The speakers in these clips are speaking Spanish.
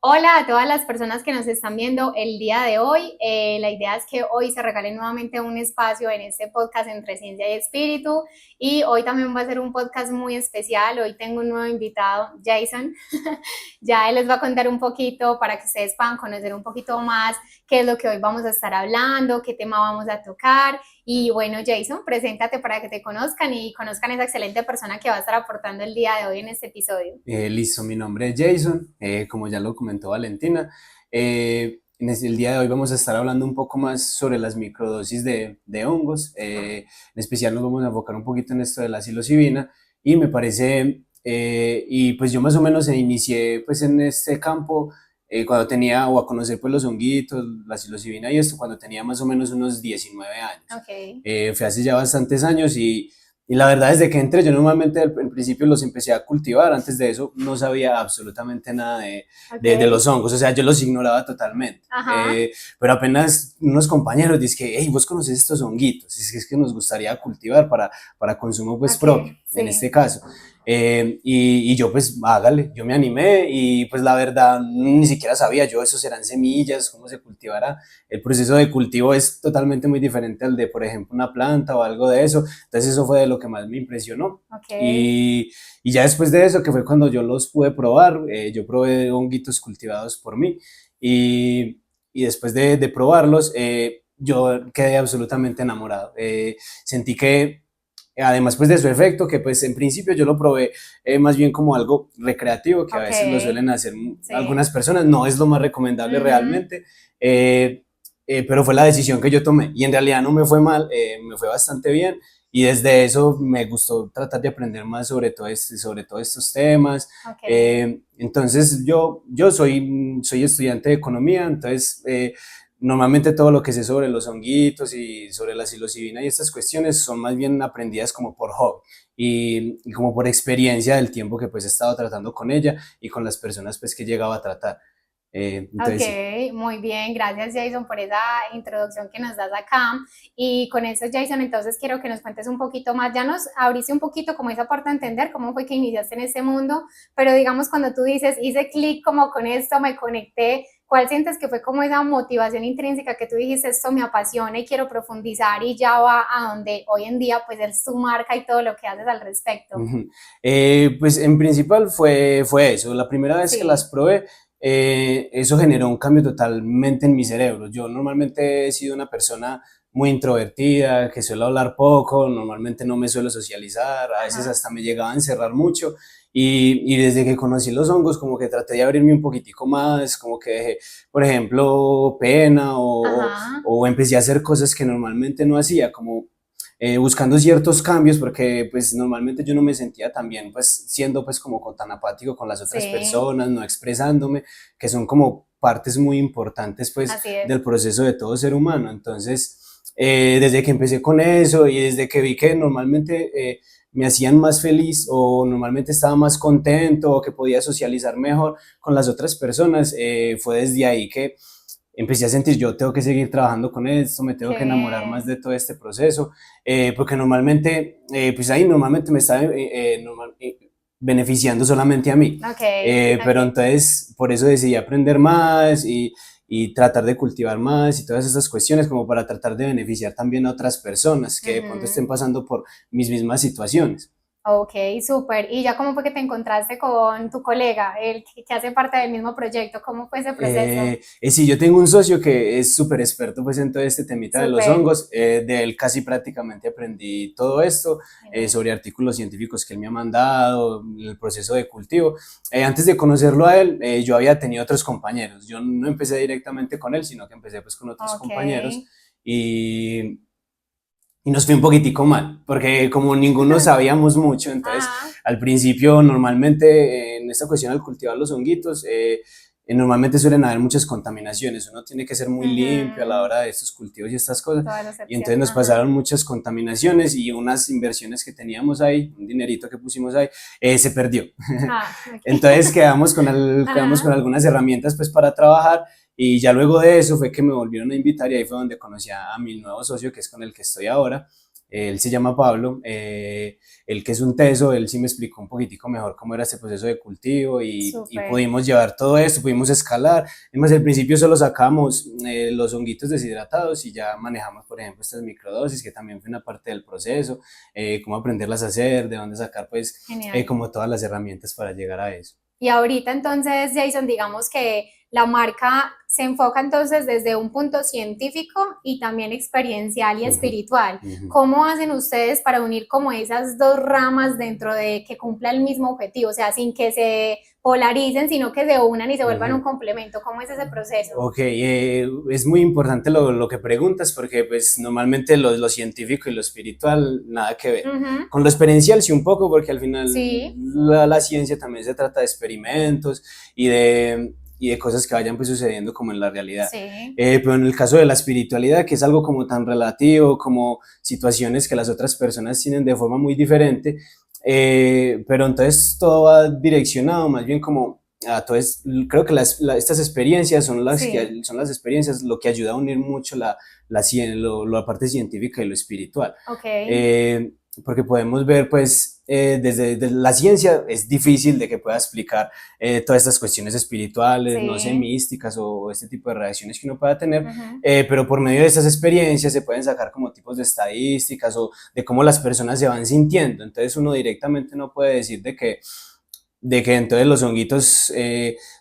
Hola a todas las personas que nos están viendo el día de hoy. La idea es que hoy se regale nuevamente un espacio en este podcast entre ciencia y espíritu. Y hoy también va a ser un podcast muy especial. Hoy tengo un nuevo invitado, Jason. Ya él les va a contar un poquito para que ustedes puedan conocer un poquito más qué es lo que hoy vamos a estar hablando, qué tema vamos a tocar. Y bueno, Jason, preséntate para que te conozcan y conozcan a esa excelente persona que va a estar aportando el día de hoy en este episodio. Listo, mi nombre es Jason, como ya lo comentó Valentina. El día de hoy vamos a estar hablando un poco más sobre las microdosis de hongos. En especial nos vamos a enfocar un poquito en esto de la psilocibina y me parece, y pues yo más o menos inicié pues en este campo cuando tenía, o a conocer pues los honguitos, la psilocibina y esto, cuando tenía más o menos unos 19 años. Ok, Fue hace ya bastantes años y la verdad, desde que entré, yo normalmente al principio los empecé a cultivar. Antes de eso no sabía absolutamente nada de ok. los hongos, o sea, yo los ignoraba totalmente. Ajá. Pero apenas unos compañeros dicen que, hey, vos conoces estos honguitos, es que nos gustaría cultivar para consumo pues Ok, propio, en sí. este caso. Y yo pues hágale, yo me animé y pues la verdad ni siquiera sabía yo, eso serán semillas, cómo se cultivará. El proceso de cultivo es totalmente muy diferente al de, por ejemplo, una planta o algo de eso. Entonces eso fue de lo que más me impresionó. Ok, Y ya después de eso, que fue cuando yo los pude probar, yo probé honguitos cultivados por mí y después de probarlos, yo quedé absolutamente enamorado. Sentí que además pues de su efecto, que pues en principio yo lo probé más bien como algo recreativo, que a ok, veces lo suelen hacer sí. algunas personas, no es lo más recomendable Ujú. realmente, eh, pero fue la decisión que yo tomé y en realidad no me fue mal, me fue bastante bien y desde eso me gustó tratar de aprender más sobre todos estos temas. Ok, Entonces yo soy estudiante de economía, entonces normalmente todo lo que sé sobre los honguitos y sobre la psilocibina y estas cuestiones son más bien aprendidas como por hobby y como por experiencia del tiempo que pues he estado tratando con ella y con las personas pues que llegaba a tratar. Entonces sí. ok, muy bien. Gracias, Jason, por esa introducción que nos das acá. Y con eso, Jason, entonces quiero que nos cuentes un poquito más. Ya nos abriste un poquito como esa parte a entender cómo fue que iniciaste en este mundo, pero digamos cuando tú dices, hice clic como con esto, me conecté, ¿cuál sientes que fue como esa motivación intrínseca que tú dijiste, esto me apasiona y quiero profundizar y ya va a donde hoy en día pues es tu marca y todo lo que haces al respecto? Ujú. Pues en principal fue eso. La primera vez que las Sí, probé, eso generó un cambio totalmente en mi cerebro. Yo normalmente he sido una persona muy introvertida, que suelo hablar poco, normalmente no me suelo socializar, a veces ajá, hasta me llegaba a encerrar mucho. Y desde que conocí los hongos, como que traté de abrirme un poquitico más, como que dejé, por ejemplo, pena ajá, o empecé a hacer cosas que normalmente no hacía, como buscando ciertos cambios porque pues normalmente yo no me sentía tan bien pues siendo pues como tan apático con las otras sí, personas, no expresándome, que son como partes muy importantes pues así es. del proceso de todo ser humano. Entonces, desde que empecé con eso y desde que vi que normalmente me hacían más feliz o normalmente estaba más contento o que podía socializar mejor con las otras personas, fue desde ahí que empecé a sentir, yo tengo que seguir trabajando con esto, me tengo Qué que enamorar más bien. de todo este proceso, porque normalmente, pues ahí normalmente me está beneficiando solamente a mí. Ok, Pero ok. entonces, por eso decidí aprender más y tratar de cultivar más y todas esas cuestiones como para tratar de beneficiar también a otras personas que de pronto estén Ujú. pasando por mis mismas situaciones. Ok, súper. ¿Y ya cómo fue que te encontraste con tu colega, el que hace parte del mismo proyecto? ¿Cómo fue ese proceso? Sí, yo tengo un socio que es súper experto pues en todo este temita de los Súper. hongos, de él casi prácticamente aprendí todo esto, Genial. sobre artículos científicos que él me ha mandado, el proceso de cultivo. Antes de conocerlo a él, yo había tenido otros compañeros, yo no empecé directamente con él, sino que empecé pues con otros Ok. compañeros y, y nos fue un poquitico mal, porque como ninguno sabíamos mucho, entonces Ajá. al principio normalmente en esta cuestión al cultivar los honguitos, normalmente suelen haber muchas contaminaciones, uno tiene que ser muy limpio a la Ujú. hora de estos cultivos y estas cosas, Toda la y excepción. entonces nos Ajá. pasaron muchas contaminaciones y unas inversiones que teníamos ahí, un dinerito que pusimos ahí, se perdió. Ah, ok. Entonces quedamos con Ajá. algunas herramientas pues para trabajar y ya luego de eso fue que me volvieron a invitar y ahí fue donde conocí a mi nuevo socio, que es con el que estoy ahora. él se llama Pablo, él que es un teso, él sí me explicó un poquitico mejor cómo era este proceso de cultivo y Súper. pudimos llevar todo esto, pudimos escalar. Además, al principio solo sacamos los honguitos deshidratados y ya manejamos, por ejemplo, estas microdosis, que también fue una parte del proceso, cómo aprenderlas a hacer, de dónde sacar, pues, Genial. como todas las herramientas para llegar a eso. Y ahorita entonces, Jason, digamos que la marca se enfoca entonces desde un punto científico y también experiencial y Ujú, espiritual. ujú. ¿Cómo hacen ustedes para unir como esas dos ramas dentro de que cumpla el mismo objetivo? O sea, sin que se polaricen, sino que se unan y se vuelvan un Ujú. complemento. ¿Cómo es ese proceso? Ok, es muy importante lo que preguntas porque pues normalmente lo científico y lo espiritual nada que ver. Ujú. Con lo experiencial sí un poco porque al final Sí, la ciencia también se trata de experimentos y de cosas que vayan pues sucediendo como en la realidad. sí, Pero en el caso de la espiritualidad, que es algo como tan relativo, como situaciones que las otras personas tienen de forma muy diferente, pero entonces todo va direccionado más bien como entonces, creo que estas experiencias sí, son las experiencias lo que ayuda a unir mucho la parte científica y lo espiritual. ok, Eh, Porque podemos ver, pues, desde la ciencia es difícil de que pueda explicar todas estas cuestiones espirituales, no sé, sí, místicas o este tipo de reacciones que uno pueda tener, ujú, pero por medio de estas experiencias se pueden sacar como tipos de estadísticas o de cómo las personas se van sintiendo. Entonces uno directamente no puede decir de que entonces los honguitos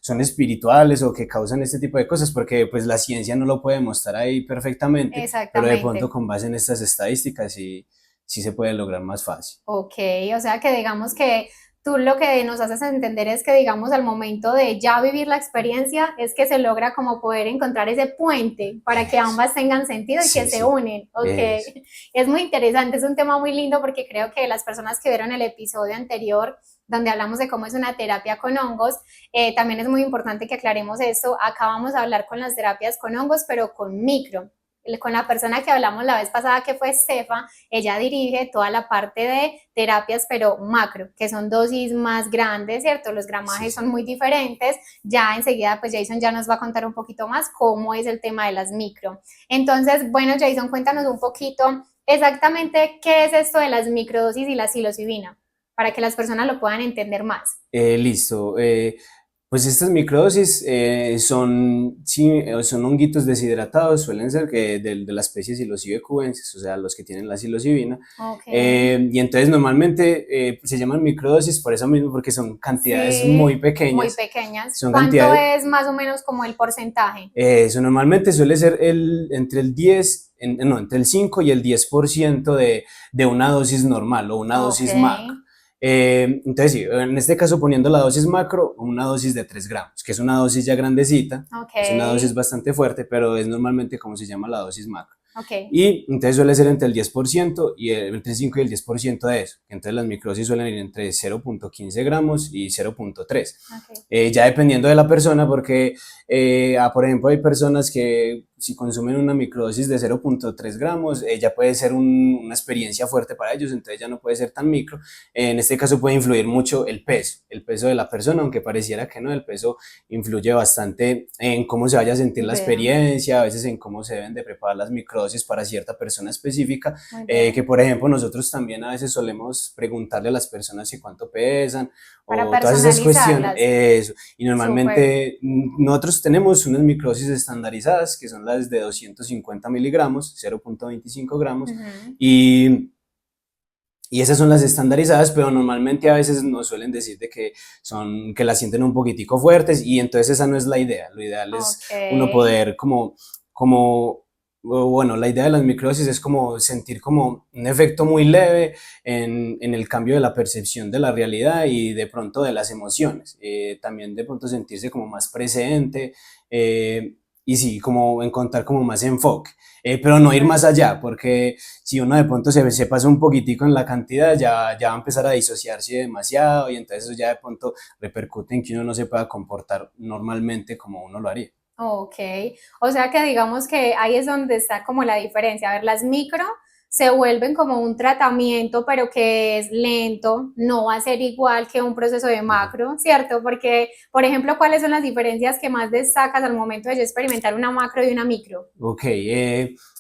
son espirituales o que causan este tipo de cosas, porque pues la ciencia no lo puede mostrar ahí perfectamente, pero de pronto exactamente. con base en estas estadísticas sí se puede lograr más fácil. Ok, o sea que digamos que tú lo que nos haces entender es que digamos al momento de ya vivir la experiencia es que se logra como poder encontrar ese puente para que Eso. ambas tengan sentido y que Sí, se sí, unen. Ok, eso. es muy interesante, es un tema muy lindo porque creo que las personas que vieron el episodio anterior donde hablamos de cómo es una terapia con hongos, también es muy importante que aclaremos esto. Acá vamos a hablar con las terapias con hongos, pero con micro. Con la persona que hablamos la vez pasada que fue Stefa, ella dirige toda la parte de terapias, pero macro, que son dosis más grandes, ¿cierto? Los Sí, gramajes son sí. muy diferentes. Ya enseguida, pues Jason ya nos va a contar un poquito más cómo es el tema de las micro. Entonces, bueno, Jason, cuéntanos un poquito exactamente qué es esto de las microdosis y la psilocibina, para que las personas lo puedan entender más. Listo. Pues estas microdosis son, sí, son honguitos deshidratados, suelen ser de la especie Psilocybe cubensis, o sea, los que tienen la psilocibina. Ok. Y entonces normalmente se llaman microdosis por eso mismo, porque son cantidades muy Sí, muy pequeñas. pequeñas. Son ¿Cuánto cantidades, es más o menos como el porcentaje? eso normalmente suele ser entre el 10, no, entre el 5 y el 10% de una dosis normal o una Ok, dosis macro. Entonces, sí, en este caso poniendo la dosis macro, una dosis de 3 gramos, que es una dosis ya grandecita, ok, es una dosis bastante fuerte, pero es normalmente como se llama la dosis macro. ok, Y entonces suele ser entre el 10% y entre el 5 y el 10% de eso. Entonces las microsis suelen ir entre 0.15 gramos y 0.3. ok. Ya dependiendo de la persona, porque por ejemplo hay personas que si consumen una microdosis de 0.3 gramos, ya puede ser una experiencia fuerte para ellos, entonces ya no puede ser tan micro. En este caso puede influir mucho el peso de la persona, aunque pareciera que no, el peso influye bastante en cómo se vaya a sentir la Vea, experiencia, a veces en cómo se deben de preparar las microdosis para cierta persona específica, muy que bien. por ejemplo nosotros también a veces solemos preguntarle a las personas si cuánto pesan Para o todas esas cuestiones, personalizarlas. eso. Y Súper. normalmente nosotros tenemos unas microdosis estandarizadas, que son las de 250 miligramos, 0.25 gramos, Ujú. y esas son las estandarizadas, pero normalmente a veces nos suelen decir de que las sienten un poquitico fuertes y entonces esa no es la idea. Lo ideal es Ok, uno poder como, bueno, la idea de las microdosis es como sentir como un efecto muy leve en el cambio de la percepción de la realidad y de pronto de las emociones. También de pronto sentirse como más presente y sí, como encontrar como más enfoque. Pero no ir súper. más allá, porque si uno de pronto se pasa un poquitico en la cantidad, ya va a empezar a disociarse demasiado y entonces eso ya de pronto repercute en que uno no se pueda comportar normalmente como uno lo haría. Ok, o sea que digamos que ahí es donde está como la diferencia. A ver, las micro se vuelven como un tratamiento, pero que es lento, no va a ser igual que un proceso de Uh -huh. macro, ¿cierto? Porque, por ejemplo, ¿cuáles son las diferencias que más destacas al momento de yo experimentar una macro y una micro? Ok,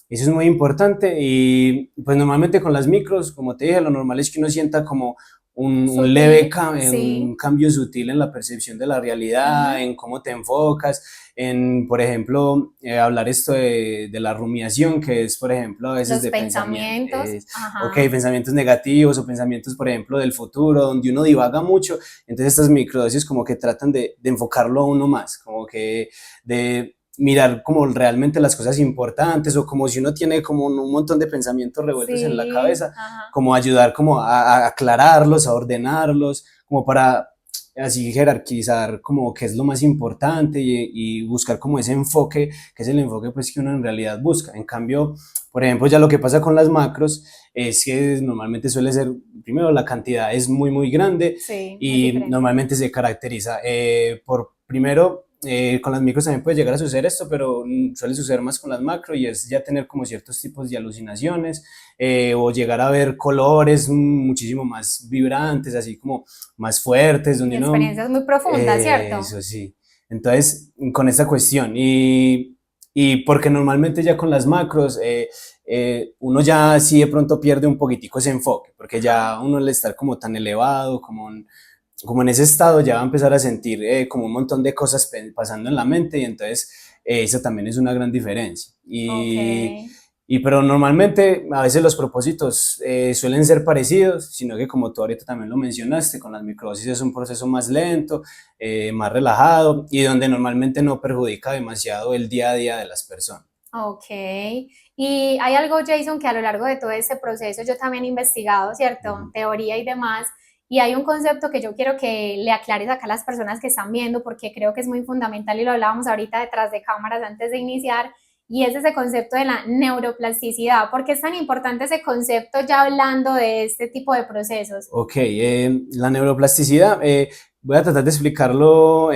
Eso es muy importante y pues normalmente con las micros, como te dije, lo normal es que uno sienta como un leve Sutil, sí. un cambio sutil en la percepción de la realidad, Ujú. en cómo te enfocas, en, por ejemplo, hablar esto de la rumiación, que es, por ejemplo, a veces Los de pensamiento, pensamientos, ok, ajá. pensamientos negativos o pensamientos, por ejemplo, del futuro, donde uno divaga mucho, entonces estas microdosis como que tratan de enfocarlo a uno más, como que de mirar como realmente las cosas importantes o como si uno tiene como un montón de pensamientos revueltos en la Sí, cabeza, ajá. como ayudar como a aclararlos, a ordenarlos, como para así jerarquizar como qué es lo más importante y buscar como ese enfoque, que es el enfoque pues que uno en realidad busca. En cambio, por ejemplo, ya lo que pasa con las macros es que normalmente suele ser, primero la cantidad es muy grande Sí, es y diferente. normalmente se caracteriza por, primero, con las micros también puede llegar a suceder esto, pero suele suceder más con las macro y es ya tener como ciertos tipos de alucinaciones o llegar a ver colores muchísimo más vibrantes, así como más fuertes, Y donde uno, experiencias muy profundas, ¿cierto? eso sí. Entonces, con esta cuestión y porque normalmente ya con las macros uno ya sí de pronto pierde un poquitico ese enfoque, porque Ajá. ya uno al estar como tan elevado, como en ese estado ya va a empezar a sentir como un montón de cosas pasando en la mente y entonces eso también es una gran diferencia. Ok. Y pero normalmente a veces los propósitos suelen ser parecidos, sino que como tú ahorita también lo mencionaste, con las microdosis es un proceso más lento, más relajado y donde normalmente no perjudica demasiado el día a día de las personas. Ok. Y hay algo, Jason, que a lo largo de todo este proceso yo también he investigado, ¿cierto? Ujú. Teoría y demás. Y hay un concepto que yo quiero que le aclares acá a las personas que están viendo, porque creo que es muy fundamental y lo hablábamos ahorita detrás de cámaras antes de iniciar, y es ese concepto de la neuroplasticidad. ¿Por qué es tan importante ese concepto ya hablando de este tipo de procesos? Ok, la neuroplasticidad, voy a tratar de explicarlo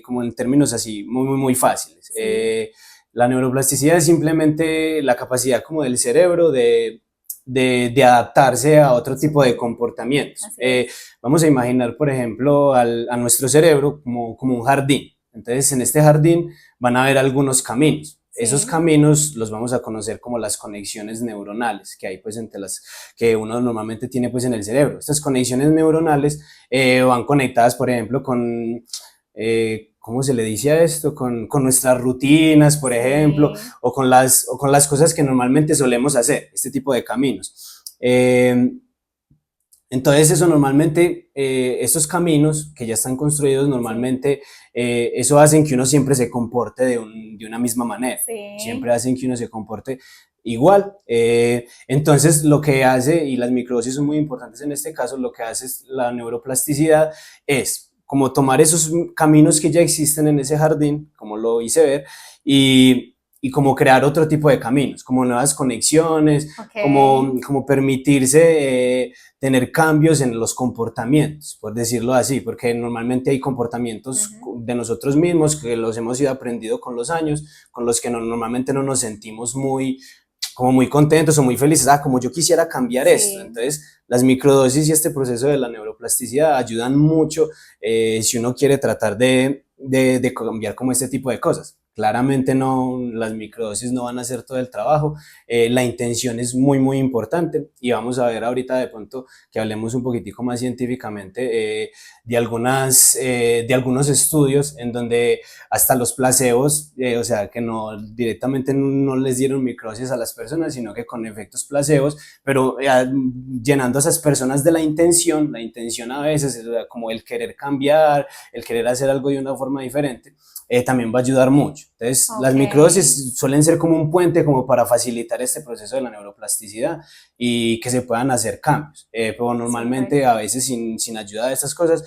como en términos así muy fáciles. Sí, La neuroplasticidad es simplemente la capacidad como del cerebro de adaptarse a otro tipo de súper, comportamientos. así es. Vamos a imaginar, por ejemplo, a nuestro cerebro como un jardín. Entonces, en este jardín van a haber algunos caminos. Esos Sí, caminos los vamos a conocer como las conexiones neuronales que hay pues entre las que uno normalmente tiene pues en el cerebro. Estas conexiones neuronales van conectadas, por ejemplo, ¿cómo se le dice a esto? Con nuestras rutinas, por ejemplo, sí. o con las cosas que normalmente solemos hacer, este tipo de caminos. Entonces eso normalmente, estos caminos que ya están construidos Sí, normalmente, eso hacen que uno siempre se comporte de una misma manera, siempre sí, hacen que uno se comporte igual. Entonces lo que hace, y las microdosis son muy importantes en este caso, lo que hace es la neuroplasticidad es como tomar esos caminos que ya existen en ese jardín, como lo hice ver, y como crear otro tipo de caminos, como nuevas conexiones, ok. como permitirse tener cambios en los comportamientos, por decirlo así, porque normalmente hay comportamientos Ujú. de nosotros mismos que los hemos ido aprendiendo con los años, con los que normalmente no nos sentimos como muy contentos o muy felices, como yo quisiera cambiar esto. Sí, Entonces, las microdosis y este proceso de la neuroplasticidad ayudan mucho si uno quiere tratar de cambiar como este tipo de cosas. Claramente no, las microdosis no van a hacer todo el trabajo, la intención es muy importante y vamos a ver ahorita de pronto que hablemos un poquitico más científicamente de algunos estudios en donde hasta los placebos, o sea, que no directamente no les dieron microdosis a las personas, sino que con efectos placebos, pero llenando a esas personas de la intención a veces es como el querer cambiar, el querer hacer algo de una forma diferente, también va a ayudar mucho. Entonces, las ok, microdosis suelen ser como un puente como para facilitar este proceso de la neuroplasticidad y que se puedan hacer cambios. Pero súper. normalmente a veces sin ayuda de estas cosas,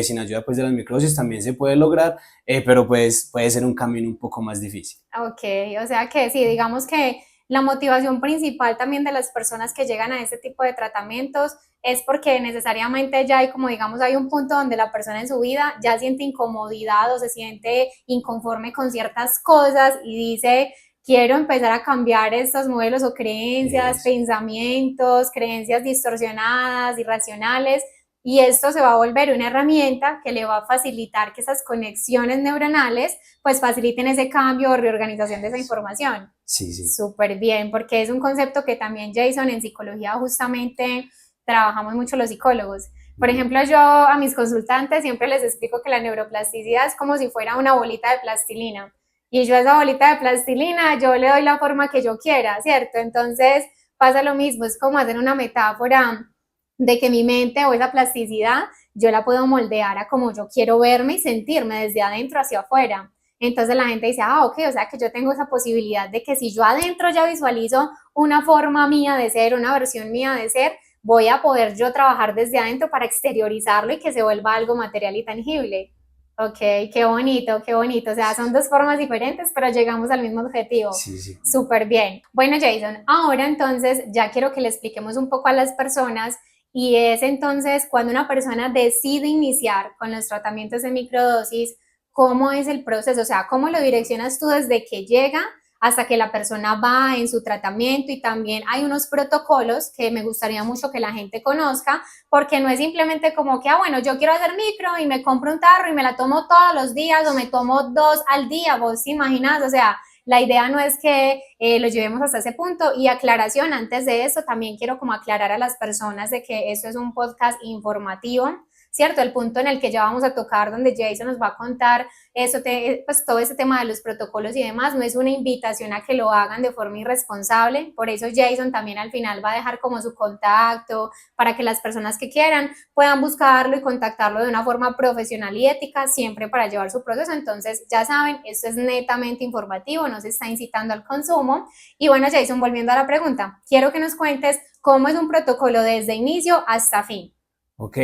sin ayuda pues de las microdosis también se puede lograr, pero pues puede ser un camino un poco más difícil. Ok, o sea que sí, digamos que la motivación principal también de las personas que llegan a este tipo de tratamientos es porque necesariamente ya hay como digamos hay un punto donde la persona en su vida ya siente incomodidad o se siente inconforme con ciertas cosas y dice quiero empezar a cambiar estos modelos o creencias, Eso. pensamientos, creencias distorsionadas, irracionales y esto se va a volver una herramienta que le va a facilitar que esas conexiones neuronales pues faciliten ese cambio o reorganización de esa información. Sí, sí. Súper bien, porque es un concepto que también, Jason, en psicología justamente trabajamos mucho los psicólogos. Por ejemplo, yo a mis consultantes siempre les explico que la neuroplasticidad es como si fuera una bolita de plastilina. Y yo a esa bolita de plastilina, yo le doy la forma que yo quiera, ¿cierto? Entonces pasa lo mismo, es como hacer una metáfora de que mi mente o esa plasticidad yo la puedo moldear a como yo quiero verme y sentirme desde adentro hacia afuera. Entonces la gente dice, ah, ok, o sea que yo tengo esa posibilidad de que si yo adentro ya visualizo una forma mía de ser, una versión mía de ser, voy a poder yo trabajar desde adentro para exteriorizarlo y que se vuelva algo material y tangible. Ok, qué bonito, qué bonito. O sea, son dos formas diferentes, pero llegamos al mismo objetivo. Sí, sí. Súper bien. Bueno, Jason, ahora entonces ya quiero que le expliquemos un poco a las personas y es entonces cuando una persona decide iniciar con los tratamientos de microdosis, ¿cómo es el proceso? O sea, ¿cómo lo direccionas tú desde que llega hasta que la persona va en su tratamiento? Y también hay unos protocolos que me gustaría mucho que la gente conozca, porque no es simplemente como que, ah, bueno, yo quiero hacer micro y me compro un tarro y me la tomo todos los días o me tomo 2 al día, vos te imaginas, o sea, la idea no es que lo llevemos hasta ese punto. Y aclaración, antes de eso, también quiero como aclarar a las personas de que esto es un podcast informativo, ¿cierto? El punto en el que ya vamos a tocar, donde Jason nos va a contar eso, pues todo ese tema de los protocolos y demás, no es una invitación a que lo hagan de forma irresponsable. Por eso Jason también al final va a dejar como su contacto para que las personas que quieran puedan buscarlo y contactarlo de una forma profesional y ética, siempre para llevar su proceso. Entonces, ya saben, esto es netamente informativo, no se está incitando al consumo. Y bueno, Jason, volviendo a la pregunta, quiero que nos cuentes cómo es un protocolo desde inicio hasta fin. Ok,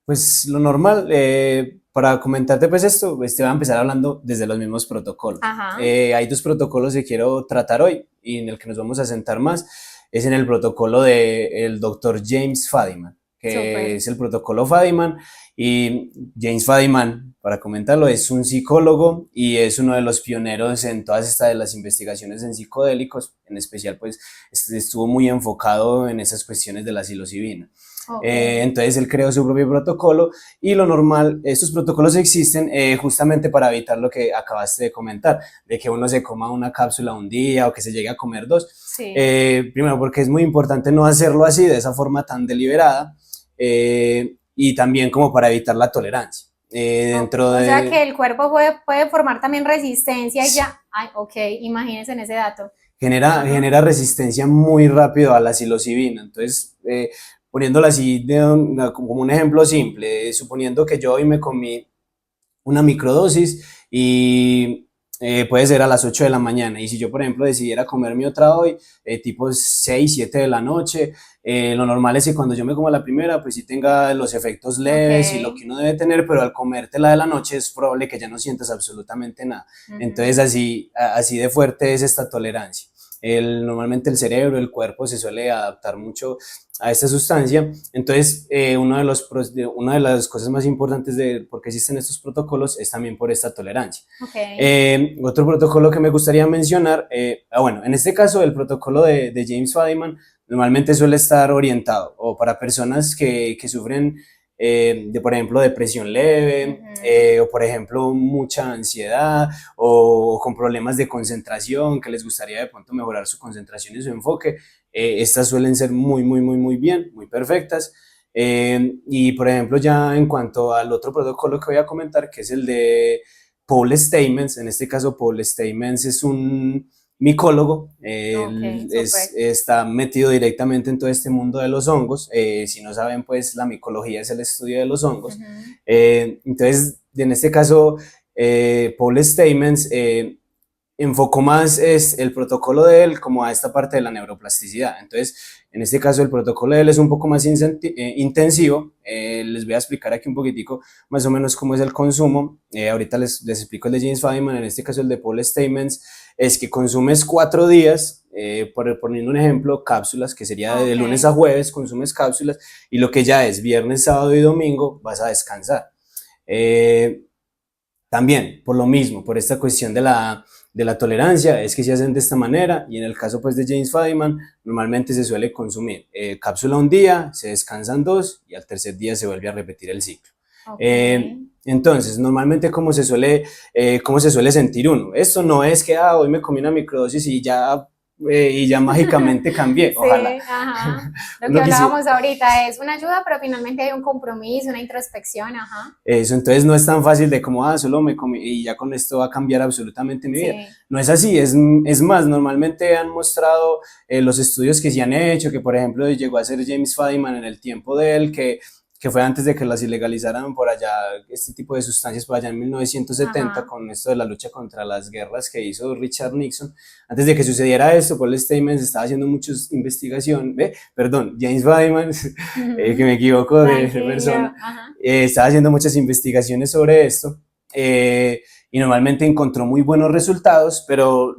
pues lo normal, para comentarte pues esto, pues te voy a empezar hablando desde los mismos protocolos. Ajá. Hay dos protocolos que quiero tratar hoy y en el que nos vamos a sentar más, es en el protocolo del doctor James Fadiman, que Súper. es el protocolo Fadiman, y James Fadiman, para comentarlo, es un psicólogo y es uno de los pioneros en todas estas de las investigaciones en psicodélicos, en especial pues estuvo muy enfocado en esas cuestiones de la psilocibina. Ok. Entonces él creó su propio protocolo y lo normal, estos protocolos existen justamente para evitar lo que acabaste de comentar, de que uno se coma una cápsula un día o que se llegue a comer dos. Sí. Primero porque es muy importante no hacerlo así, de esa forma tan deliberada, y también como para evitar la tolerancia. Dentro O sea de... que el cuerpo puede formar también resistencia y ya. Ay, ok, imagínense en ese dato. Ajá. genera resistencia muy rápido a la psilocibina. Entonces, poniéndolo así como un ejemplo simple, suponiendo que yo hoy me comí una microdosis y puede ser a las 8 de la mañana. Y si yo, por ejemplo, decidiera comerme otra hoy, tipo 6 7 de la noche, lo normal es que cuando yo me como la primera, pues sí tenga los efectos Ok. leves y lo que uno debe tener, pero al comerte la de la noche es probable que ya no sientas absolutamente nada. Entonces, Ujú. así de fuerte es esta tolerancia. Normalmente el cerebro, el cuerpo se suele adaptar mucho a esta sustancia. Entonces, una de las cosas más importantes de por qué existen estos protocolos es también por esta tolerancia. Ok. Otro protocolo que me gustaría mencionar, bueno, en este caso el protocolo de James Fadiman normalmente suele estar orientado o para personas que sufren de, por ejemplo, depresión leve, Ujú. o por ejemplo, mucha ansiedad o con problemas de concentración, que les gustaría de pronto mejorar su concentración y su enfoque. Estas suelen ser muy bien, muy perfectas. Y por ejemplo, ya en cuanto al otro protocolo que voy a comentar, que es el de Paul Stamets, en este caso Paul Stamets es un micólogo, Ok, súper. está metido directamente en todo este mundo de los hongos. Si no saben, pues la micología es el estudio de los hongos. Ujú. Entonces, en este caso, Paul Stamets enfocó más es el protocolo de él como a esta parte de la neuroplasticidad. Entonces, en este caso, el protocolo de él es un poco más intensivo. Les voy a explicar aquí un poquitico más o menos cómo es el consumo. Ahorita les explico el de James Fadiman, en este caso el de Paul Stamets, es que consumes 4 días, poniendo un ejemplo, cápsulas, que sería de Ok. lunes a jueves, consumes cápsulas, y lo que ya es viernes, sábado y domingo, vas a descansar. Eh, También, por lo mismo, por esta cuestión de la tolerancia, es que se hacen de esta manera, y en el caso pues de James Fadiman, normalmente se suele consumir cápsula un día, se descansan dos, y al tercer día se vuelve a repetir el ciclo. Ok. Eh, Entonces, normalmente, cómo se suele sentir uno? Esto no es que hoy me comí una microdosis y ya mágicamente cambié, ojalá. Sí, ajá. Lo que Uno quisi- hablábamos ahorita es una ayuda, pero finalmente hay un compromiso, una introspección, ajá. Eso, entonces no es tan fácil de como, solo me comí y ya con esto va a cambiar absolutamente mi vida. Sí, No es así, es más, normalmente han mostrado los estudios que se han hecho, que por ejemplo llegó a ser James Fadiman en el tiempo de él, que fue antes de que las ilegalizaran por allá, este tipo de sustancias por allá en 1970, ajá. con esto de la lucha contra las guerras que hizo Richard Nixon. Antes de que sucediera esto, Paul Stamets estaba haciendo muchas investigaciones, perdón, James Fadiman, que me equivoco de Tranquilo, persona, ajá. estaba haciendo muchas investigaciones sobre esto y normalmente encontró muy buenos resultados, pero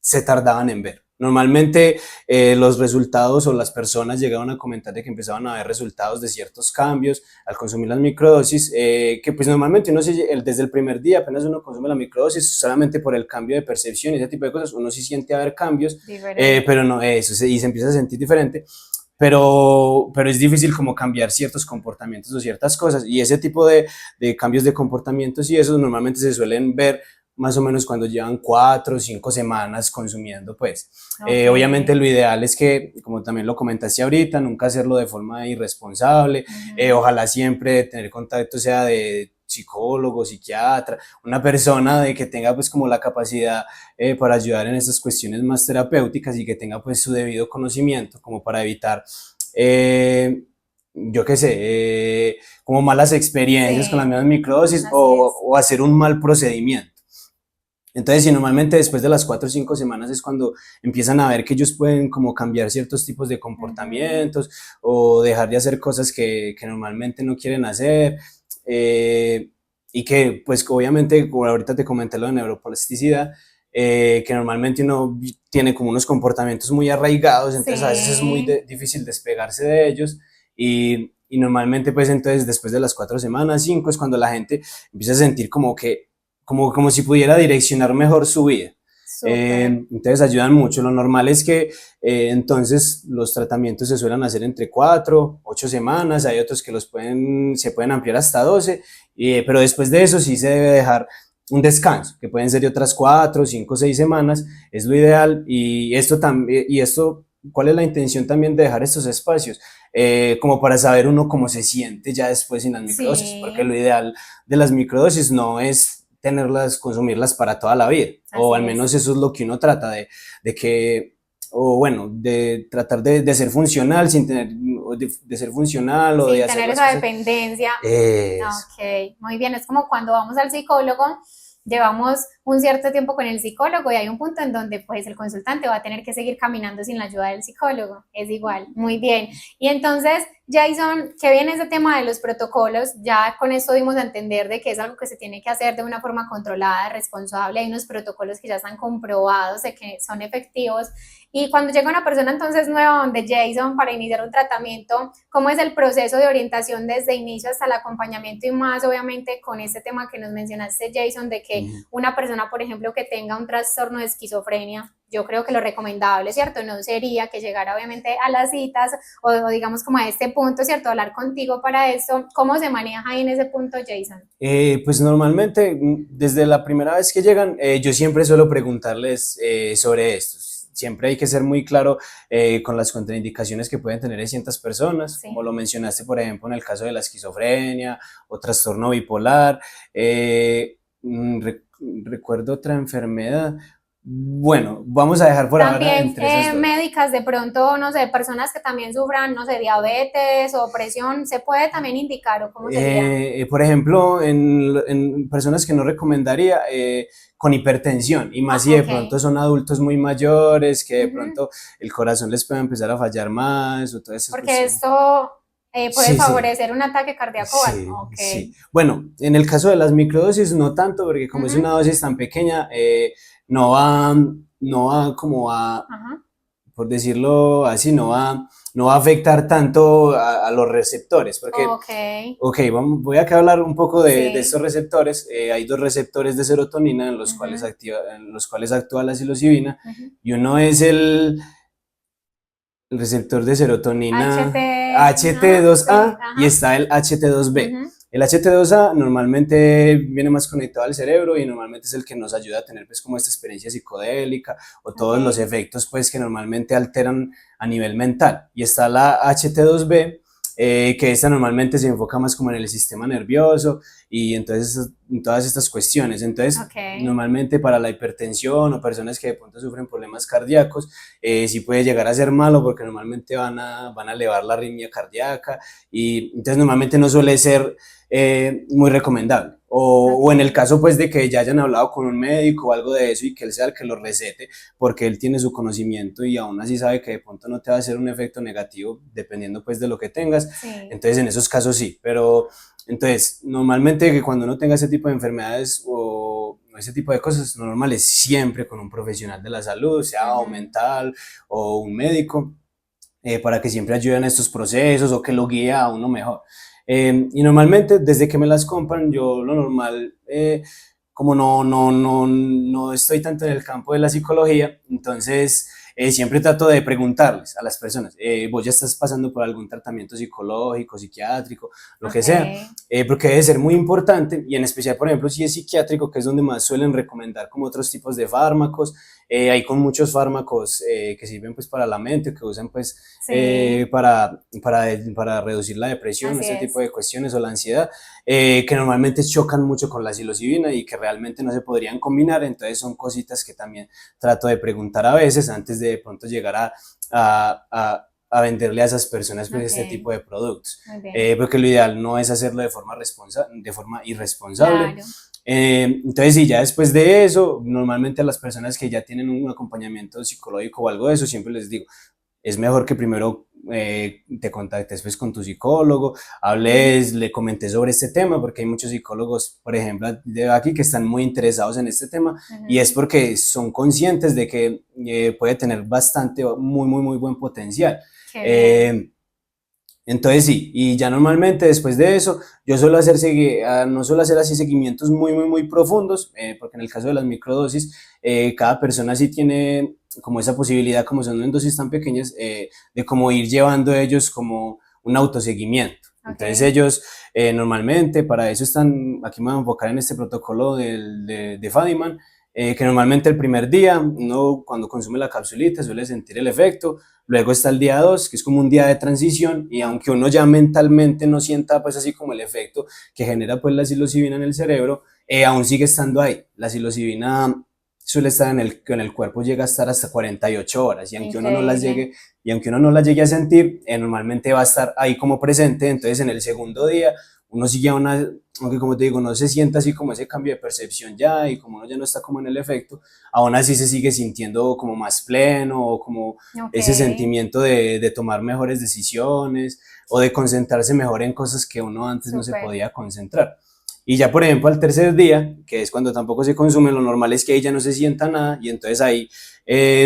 se tardaban en ver. Normalmente los resultados o las personas llegaban a comentar de que empezaban a ver resultados de ciertos cambios al consumir las microdosis, que pues normalmente uno desde el primer día apenas uno consume la microdosis solamente por el cambio de percepción y ese tipo de cosas, uno sí siente a ver cambios, Diferente. pero no eso, y se empieza a sentir diferente. Pero es difícil como cambiar ciertos comportamientos o ciertas cosas y ese tipo de cambios de comportamientos y eso normalmente se suelen ver más o menos cuando llevan 4 o 5 semanas consumiendo, pues. Ok. Obviamente lo ideal es que, como también lo comentaste ahorita, nunca hacerlo de forma irresponsable, Ujú. ojalá siempre tener contacto sea de psicólogo, psiquiatra, una persona de que tenga pues como la capacidad para ayudar en estas cuestiones más terapéuticas y que tenga pues su debido conocimiento como para evitar eh, yo qué sé, como malas experiencias con las Sí, mismas microdosis así es. o hacer un mal procedimiento. Entonces, si normalmente después de las 4 o 5 semanas es cuando empiezan a ver que ellos pueden como cambiar ciertos tipos de Ujú. comportamientos o dejar de hacer cosas que normalmente no quieren hacer eh, y que pues obviamente, como ahorita te comenté lo de neuroplasticidad, que normalmente uno tiene como unos comportamientos muy arraigados, entonces a veces es muy Sí. difícil despegarse de ellos y normalmente pues entonces después de las 4 semanas, 5 es cuando la gente empieza a sentir como si pudiera direccionar mejor su vida. Súper. Entonces ayudan mucho. Lo normal es que entonces los tratamientos se suelen hacer entre 4, 8 semanas, hay otros que se pueden ampliar hasta 12, pero después de eso sí se debe dejar un descanso, que pueden ser de otras 4, 5, 6 semanas, es lo ideal. Y esto también, ¿cuál es la intención también de dejar estos espacios? Como para saber uno cómo se siente ya después sin las microdosis, porque lo Sí, ideal de las microdosis no es tenerlas, consumirlas para toda la vida, o así al es. menos eso es lo que uno trata de que, o bueno, de tratar de ser funcional sin tener, de ser funcional o de Sin hacer tener las esa cosas. dependencia. Eso. Ok, muy bien. Es como cuando vamos al psicólogo, llevamos un cierto tiempo con el psicólogo y hay un punto en donde pues el consultante va a tener que seguir caminando sin la ayuda del psicólogo. Es igual, muy bien. Y entonces, Jason, ¿qué viene ese tema de los protocolos? Ya con esto dimos a entender de que es algo que se tiene que hacer de una forma controlada, responsable. Hay unos protocolos que ya están comprobados de que son efectivos. Y cuando llega una persona entonces nueva donde Jason para iniciar un tratamiento, ¿cómo es el proceso de orientación desde inicio hasta el acompañamiento y más obviamente con este tema que nos mencionaste Jason de que Ujú. una persona por ejemplo que tenga un trastorno de esquizofrenia, yo creo que lo recomendable, ¿cierto? No sería que llegara obviamente a las citas o digamos como a este punto, ¿cierto? Hablar contigo para eso. ¿Cómo se maneja ahí en ese punto, Jason? Pues normalmente, desde la primera vez que llegan, yo siempre suelo preguntarles sobre esto. Siempre hay que ser muy claro con las contraindicaciones que pueden tener ciertas personas, como Sí. lo mencionaste, por ejemplo, en el caso de la esquizofrenia o trastorno bipolar. Recuerdo otra enfermedad. Bueno, vamos a dejar por ahora También entre esas dos. médicas de pronto, no sé, personas que también sufran, no sé, diabetes o presión, ¿se puede también indicar o cómo sería? Por ejemplo, en personas que no recomendaría con hipertensión, y más Ah, si de ok. pronto son adultos muy mayores, que de Ujú. pronto el corazón les puede empezar a fallar más o todas esas Porque cuestiones. esto puede Sí, sí, favorecer un ataque cardíaco o algo. sí, Ok. sí. Bueno, en el caso de las microdosis no tanto, porque como es Ujú. una dosis tan pequeña, no va, no va como a, Ajá. por decirlo así, no va a afectar tanto a los receptores, porque Ok. ok, voy a hablar un poco de estos Sí. receptores. Hay dos receptores de serotonina Ujú. en los cuales actúa la psilocibina Ujú. y uno es el receptor de HT. serotonina Ajá. Sí. HT2A y Ajá. está el HT2B. Ujú. El HT2A normalmente viene más conectado al cerebro y normalmente es el que nos ayuda a tener pues como esta experiencia psicodélica o todos los efectos pues que normalmente alteran a nivel mental. Y está la HT2B, que esta normalmente se enfoca más como en el sistema nervioso y entonces en todas estas cuestiones. Entonces, normalmente para la hipertensión o personas que de pronto sufren problemas cardíacos, sí puede llegar a ser malo porque normalmente van a elevar la arritmia cardíaca y entonces normalmente no suele ser muy recomendable. O en el caso pues de que ya hayan hablado con un médico o algo de eso y que él sea el que lo recete porque él tiene su conocimiento y aún así sabe que de pronto no te va a hacer un efecto negativo dependiendo pues de lo que tengas, entonces en esos casos sí, pero entonces normalmente que cuando uno tenga ese tipo de enfermedades o ese tipo de cosas normales, siempre con un profesional de la salud, sea o mental o un médico, para que siempre ayuden a estos procesos o que lo guíe a uno mejor. Y normalmente desde que me las compran, yo lo normal, como no estoy tanto en el campo de la psicología, entonces siempre trato de preguntarles a las personas, vos ya estás pasando por algún tratamiento psicológico, psiquiátrico, lo que sea, porque debe ser muy importante y en especial, por ejemplo, si es psiquiátrico, que es donde más suelen recomendar como otros tipos de fármacos, hay con muchos fármacos que sirven pues para la mente, que usan pues para reducir la depresión, ese tipo de cuestiones o la ansiedad, que normalmente chocan mucho con la psilocibina y que realmente no se podrían combinar, entonces son cositas que también trato de preguntar a veces antes de pronto llegar a venderle a esas personas pues este tipo de productos, porque lo ideal no es hacerlo de forma irresponsable. Claro. Entonces, sí, ya después de eso, normalmente a las personas que ya tienen un acompañamiento psicológico o algo de eso, siempre les digo, es mejor que primero te contactes pues con tu psicólogo, hables, le comentes sobre este tema, porque hay muchos psicólogos, por ejemplo, de aquí que están muy interesados en este tema y es porque son conscientes de que puede tener muy buen potencial. Entonces sí, y ya normalmente después de eso, yo suelo no suelo hacer así seguimientos muy profundos, porque en el caso de las microdosis, cada persona sí tiene como esa posibilidad, como son en dosis tan pequeñas, de como ir llevando ellos como un autoseguimiento. Entonces ellos normalmente para eso están, aquí me voy a enfocar en este protocolo de Fadiman, que normalmente el primer día, uno cuando consume la capsulita suele sentir el efecto. Luego está el día 2, que es como un día de transición, y aunque uno ya mentalmente no sienta pues así como el efecto que genera pues la psilocibina en el cerebro, aún sigue estando ahí. La psilocibina suele estar en el cuerpo, llega a estar hasta 48 horas, y aunque uno no las llegue, a sentir, normalmente va a estar ahí como presente. Entonces en el segundo día uno sigue aunque como te digo, no se sienta así como ese cambio de percepción ya, y como uno ya no está como en el efecto, aún así se sigue sintiendo como más pleno, o como ese sentimiento de tomar mejores decisiones, o de concentrarse mejor en cosas que uno antes no se podía concentrar. Y ya, por ejemplo, al tercer día, que es cuando tampoco se consume, lo normal es que ahí ya no se sienta nada, y entonces ahí,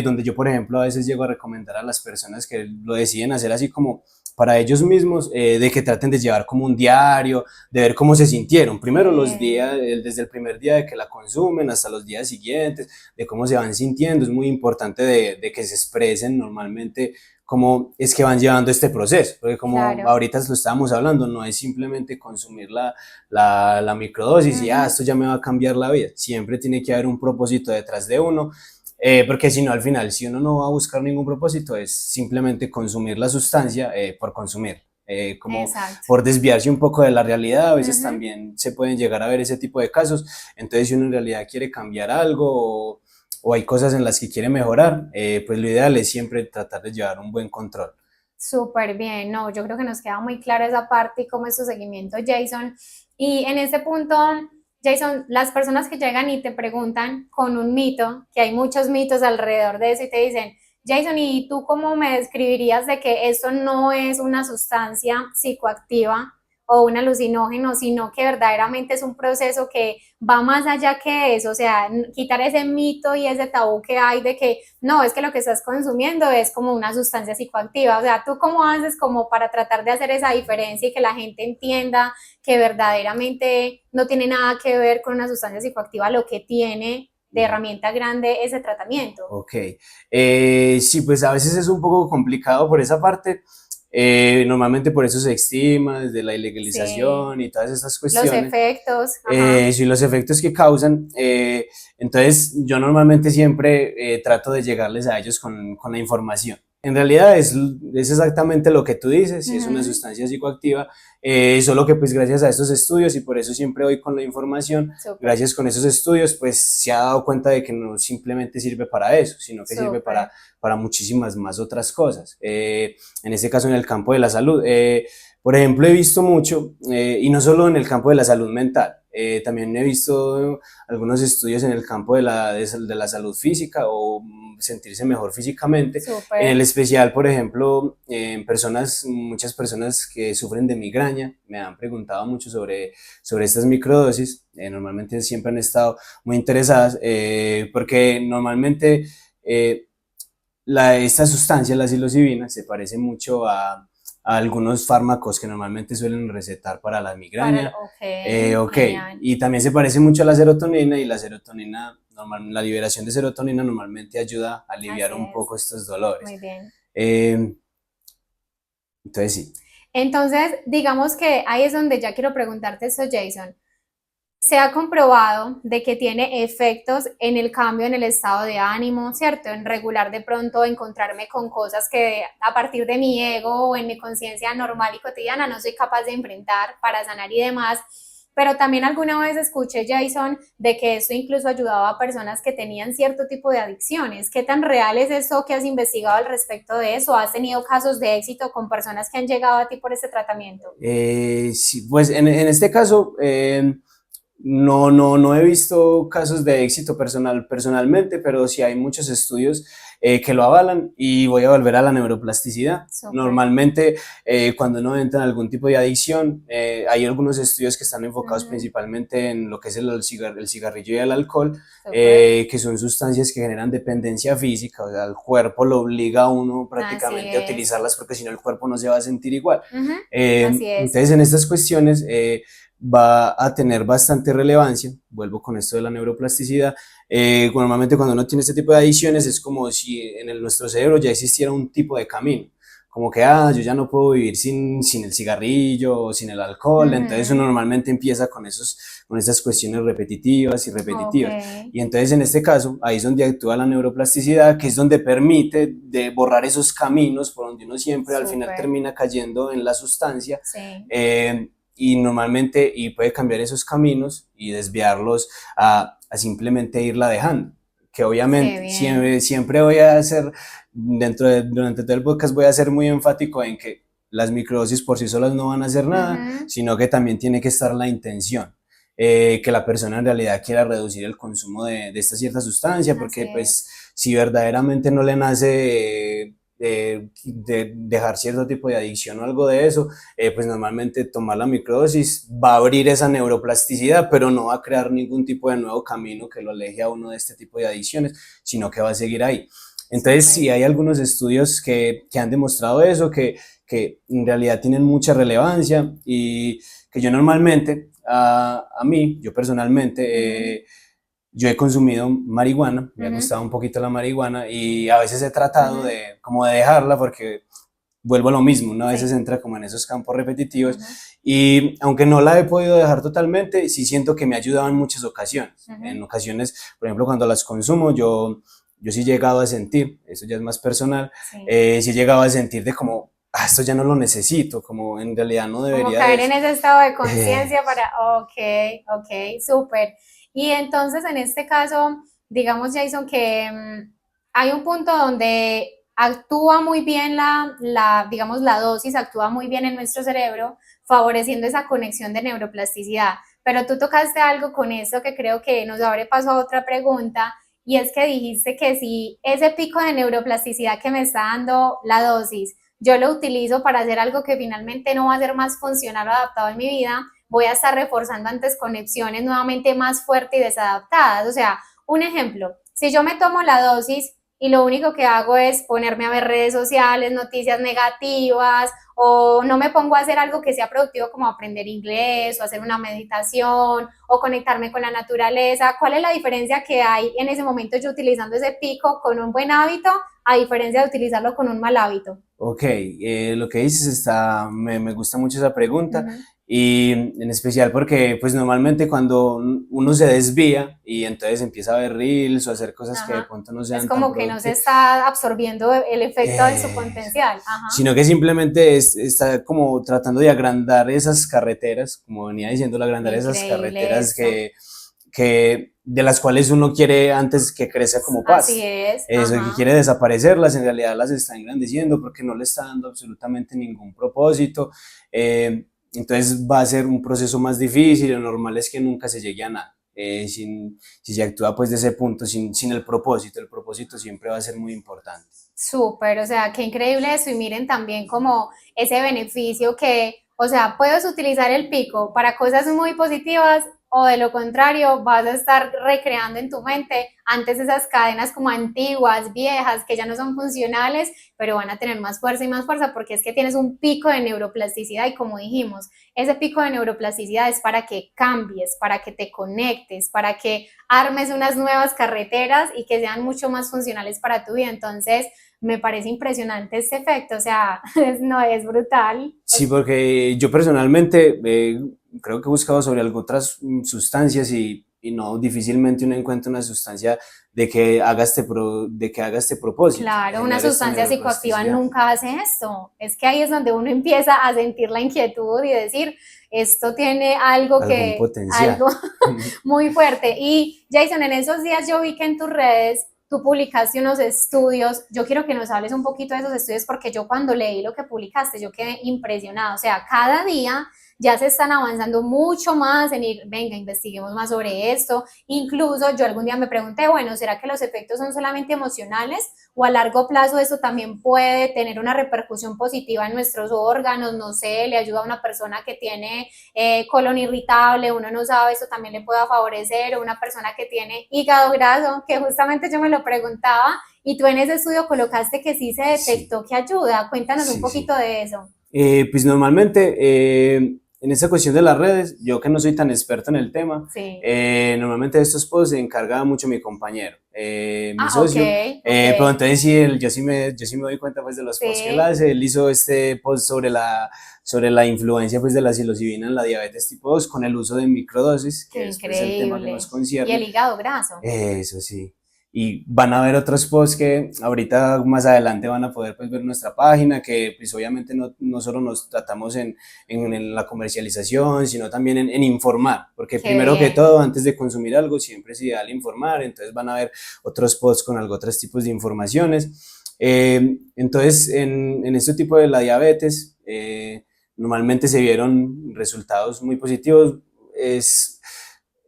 donde yo, por ejemplo, a veces llego a recomendar a las personas que lo deciden hacer así como para ellos mismos, de que traten de llevar como un diario, de ver cómo se sintieron. Primero los días, desde el primer día de que la consumen hasta los días siguientes, de cómo se van sintiendo. Es muy importante de que se expresen normalmente cómo es que van llevando este proceso, porque como ahorita lo estábamos hablando, no es simplemente consumir la microdosis y esto ya me va a cambiar la vida. Siempre tiene que haber un propósito detrás de uno. Porque si no, al final, si uno no va a buscar ningún propósito, es simplemente consumir la sustancia por consumir, como por desviarse un poco de la realidad. A veces también se pueden llegar a ver ese tipo de casos. Entonces, si uno en realidad quiere cambiar algo o hay cosas en las que quiere mejorar, pues lo ideal es siempre tratar de llevar un buen control. Súper bien, no, yo creo que nos queda muy clara esa parte y cómo es tu seguimiento, Jason. Y en ese punto, Jason, las personas que llegan y te preguntan con un mito, que hay muchos mitos alrededor de eso, y te dicen, Jason, ¿y tú cómo me describirías de que esto no es una sustancia psicoactiva o un alucinógeno, sino que verdaderamente es un proceso que va más allá que eso? O sea, quitar ese mito y ese tabú que hay de que no, es que lo que estás consumiendo es como una sustancia psicoactiva. O sea, ¿tú cómo haces como para tratar de hacer esa diferencia y que la gente entienda que verdaderamente no tiene nada que ver con una sustancia psicoactiva lo que tiene de herramienta grande ese tratamiento? Ok, sí, pues a veces es un poco complicado por esa parte, Normalmente por eso se estima desde la Sí, ilegalización y todas estas los cuestiones, efectos, ajá, sí, los efectos que causan. Entonces, yo normalmente siempre trato de llegarles a ellos con la información. En realidad es exactamente lo que tú dices, si es una ujú, sustancia psicoactiva, solo que pues gracias a estos estudios y por eso siempre voy con la información, súper, gracias con esos estudios pues se ha dado cuenta de que no simplemente sirve para eso, sino que sirve súper, para muchísimas más otras cosas. En este caso en el campo de la salud. Por ejemplo, he visto mucho, y no solo en el campo de la salud mental, también he visto algunos estudios en el campo de la salud física o sentirse mejor físicamente. En el súper, especial, por ejemplo, en muchas personas que sufren de migraña me han preguntado mucho sobre estas microdosis. Normalmente siempre han estado muy interesadas porque normalmente eh, esta sustancia, la psilocibina, se parece mucho a algunos fármacos que normalmente suelen recetar para la migraña. ok, Ok, genial, y también se parece mucho a la serotonina y la serotonina, la liberación de serotonina normalmente ayuda a aliviar así un es, poco estos dolores. muy bien. Eh, entonces sí. Entonces, digamos que ahí es donde ya quiero preguntarte esto, Jason. Se ha comprobado de que tiene efectos en el cambio en el estado de ánimo, ¿cierto? En regular de pronto encontrarme con cosas que a partir de mi ego o en mi conciencia normal y cotidiana no soy capaz de enfrentar para sanar y demás. Pero también alguna vez escuché, Jason, de que esto incluso ayudaba a personas que tenían cierto tipo de adicciones. ¿Qué tan real es eso que has investigado al respecto de eso? ¿Has tenido casos de éxito con personas que han llegado a ti por ese tratamiento? Sí, pues en este caso, no he visto casos de éxito personalmente, pero sí hay muchos estudios que lo avalan y voy a volver a la neuroplasticidad. Súper. Normalmente, cuando uno entra en algún tipo de adicción, hay algunos estudios que están enfocados Ujú. principalmente en lo que es el cigarrillo y el alcohol, Súper. que son sustancias que generan dependencia física, o sea, el cuerpo lo obliga a uno Así prácticamente a es. utilizarlas porque si no el cuerpo no se va a sentir igual. Ujú, así es. Entonces, en estas cuestiones va a tener bastante relevancia. Vuelvo con esto de la neuroplasticidad. Normalmente cuando uno tiene este tipo de adicciones es como si nuestro cerebro ya existiera un tipo de camino. Como que, yo ya no puedo vivir sin el cigarrillo o sin el alcohol. Entonces uno Ujú, normalmente empieza con esas cuestiones repetitivas y ok, repetitivas. Y entonces en este caso, ahí es donde actúa la neuroplasticidad, que es donde permite de borrar esos caminos por donde uno siempre al final súper. termina cayendo en la sustancia. Sí, Y normalmente y puede cambiar esos caminos y desviarlos a simplemente irla dejando. Que qué obviamente bien. siempre voy a hacer, durante todo el podcast voy a ser muy enfático en que las microdosis por sí solas no van a hacer nada, Ujú, sino que también tiene que estar la intención. Que la persona en realidad quiera reducir el consumo de esta cierta sustancia, así porque es. pues si verdaderamente no le nace de dejar cierto tipo de adicción o algo de eso, pues normalmente tomar la microdosis va a abrir esa neuroplasticidad, pero no va a crear ningún tipo de nuevo camino que lo aleje a uno de este tipo de adicciones, sino que va a seguir ahí. Entonces, Súper. sí, hay algunos estudios que han demostrado eso, que en realidad tienen mucha relevancia y que yo normalmente, a mí, yo personalmente, Ujú, yo he consumido marihuana, me ha ujú, gustado un poquito la marihuana y a veces he tratado ujú, como de dejarla porque vuelvo a lo mismo, uno a veces sí. entra como en esos campos repetitivos Ujú, y aunque no la he podido dejar totalmente, sí siento que me ha ayudado en muchas ocasiones. En ujú, ocasiones, por ejemplo, cuando las consumo, yo sí he llegado a sentir, eso ya es más personal, sí. sí he llegado a sentir de como, esto ya no lo necesito, como en realidad no Como debería de caer en eso. ese estado de Eh, conciencia para, ok, ok, súper. Y entonces en este caso, digamos, Jason, que hay un punto donde actúa muy bien digamos, la dosis, actúa muy bien en nuestro cerebro, favoreciendo esa conexión de neuroplasticidad. Pero tú tocaste algo con eso que creo que nos abre paso a otra pregunta, y es que dijiste que si ese pico de neuroplasticidad que me está dando la dosis, yo lo utilizo para hacer algo que finalmente no va a ser más funcional o adaptado en mi vida, voy a estar reforzando antes conexiones nuevamente más fuertes y desadaptadas. O sea, un ejemplo, si yo me tomo la dosis y lo único que hago es ponerme a ver redes sociales, noticias negativas, o no me pongo a hacer algo que sea productivo como aprender inglés o hacer una meditación o conectarme con la naturaleza, ¿cuál es la diferencia que hay en ese momento yo utilizando ese pico con un buen hábito a diferencia de utilizarlo con un mal hábito? Ok, lo que dices me gusta mucho esa pregunta Ujú. y en especial porque pues normalmente cuando uno se desvía y entonces empieza a ver reels o hacer cosas que de Ajá. pronto no Es sean tan como que no se productivas, está absorbiendo el efecto de su eh, potencial. Ajá. sino que simplemente está como tratando de agrandar esas carreteras, como venía diciendo, agrandar esas Increíble carreteras esto. que de las cuales uno quiere antes que crezca como Así paz. es. Eso, que Ajá. quiere desaparecerlas, en realidad las está engrandeciendo porque no le está dando absolutamente ningún propósito. Entonces va a ser un proceso más difícil, lo normal es que nunca se llegue a nada. Si se actúa pues de ese punto, sin el propósito siempre va a ser muy importante. Súper, o sea, qué increíble eso y miren también como ese beneficio que, o sea, puedes utilizar el pico para cosas muy positivas o de lo contrario vas a estar recreando en tu mente antes esas cadenas como antiguas, viejas, que ya no son funcionales, pero van a tener más fuerza y más fuerza porque es que tienes un pico de neuroplasticidad y como dijimos, ese pico de neuroplasticidad es para que cambies, para que te conectes, para que armes unas nuevas carreteras y que sean mucho más funcionales para tu vida. Entonces, me parece impresionante este efecto, o sea, no es brutal. Sí, porque yo personalmente creo que he buscado sobre algunas otras sustancias y no difícilmente uno encuentra una sustancia de que haga este propósito, de Claro, una generar esta sustancia psicoactiva neuroplasticidad. nunca hace esto. Es que ahí es donde uno empieza a sentir la inquietud y decir, esto tiene algo Algún que, potencial. algo muy fuerte. Y Jason, en esos días yo vi que en tus redes tú publicaste unos estudios. Yo quiero que nos hables un poquito de esos estudios porque yo cuando leí lo que publicaste, yo quedé impresionada. O sea, cada día ya se están avanzando mucho más en ir, venga, investiguemos más sobre esto. Incluso yo algún día me pregunté, bueno, ¿será que los efectos son solamente emocionales o a largo plazo eso también puede tener una repercusión positiva en nuestros órganos? No sé, le ayuda a una persona que tiene colon irritable, uno no sabe, eso también le pueda favorecer, o una persona que tiene hígado graso, que justamente yo me lo preguntaba, y tú en ese estudio colocaste que sí se Sí, detectó que ayuda. Cuéntanos un sí, poquito sí. de eso. Pues normalmente en esta cuestión de las redes, yo que no soy tan experto en el tema, Sí. normalmente de estos posts se encarga mucho mi compañero, mi Ah, ok, socio, ok. pero entonces sí, yo sí me doy cuenta pues de los posts que él Sí, hace. Él hizo este post sobre la influencia pues de la psilocibina en la diabetes tipo 2 con el uso de microdosis, qué que es pues el tema que nos increíble. Y el concierne. hígado graso. Eso sí. Y van a ver otros posts que ahorita más adelante van a poder pues, ver nuestra página, que pues obviamente no solo nos tratamos en la comercialización, sino también en informar, porque Qué primero que bien. todo, antes de consumir algo, siempre es ideal informar, entonces van a ver otros posts con algo, otros tipos de informaciones. Entonces, en este tipo de la diabetes, normalmente se vieron resultados muy positivos. Es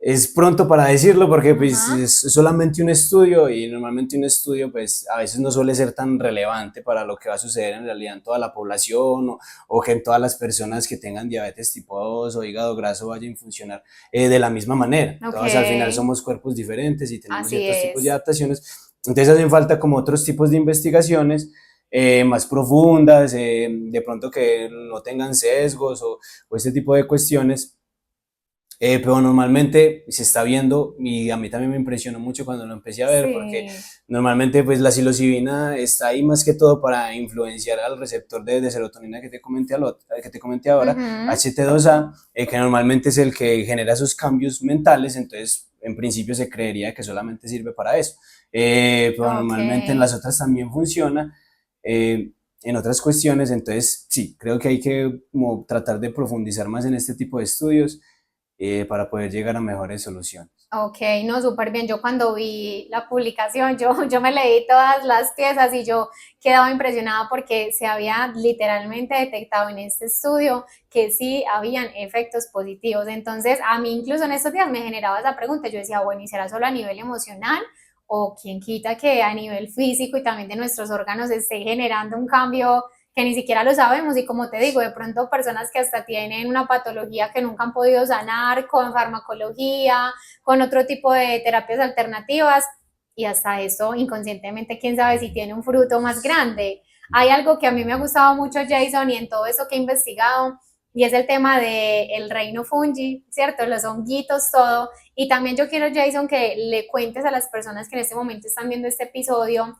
es pronto para decirlo porque pues, Ajá. es solamente un estudio y normalmente un estudio pues a veces no suele ser tan relevante para lo que va a suceder en realidad en toda la población o que en todas las personas que tengan diabetes tipo 2 o hígado graso vayan a funcionar de la misma manera. Ok, Todos al final somos cuerpos diferentes y tenemos así ciertos tipos de es. adaptaciones. Entonces hacen falta como otros tipos de investigaciones más profundas, de pronto que no tengan sesgos o este tipo de cuestiones, pero normalmente se está viendo, y a mí también me impresionó mucho cuando lo empecé a ver, porque Sí. normalmente pues la psilocibina está ahí más que todo para influenciar al receptor de serotonina que te comenté ahora, Ujú. HT2A, que normalmente es el que genera esos cambios mentales. Entonces en principio se creería que solamente sirve para eso, pero Ok. normalmente en las otras también funciona. En otras cuestiones, entonces sí, creo que hay que como, tratar de profundizar más en este tipo de estudios para poder llegar a mejores soluciones. Ok, no, súper bien. Yo cuando vi la publicación, yo me leí todas las piezas y yo quedaba impresionada porque se había literalmente detectado en este estudio que sí habían efectos positivos. Entonces, a mí incluso en estos días me generaba esa pregunta. Yo decía, bueno, ¿y será solo a nivel emocional? O quién quita que a nivel físico y también de nuestros órganos esté generando un cambio que ni siquiera lo sabemos y como te digo, de pronto personas que hasta tienen una patología que nunca han podido sanar con farmacología, con otro tipo de terapias alternativas y hasta eso inconscientemente, quién sabe si tiene un fruto más grande. Hay algo que a mí me ha gustado mucho, Jason, y en todo eso que he investigado, y es el tema del reino fungi, ¿cierto? Los honguitos, todo. Y también yo quiero, Jason, que le cuentes a las personas que en este momento están viendo este episodio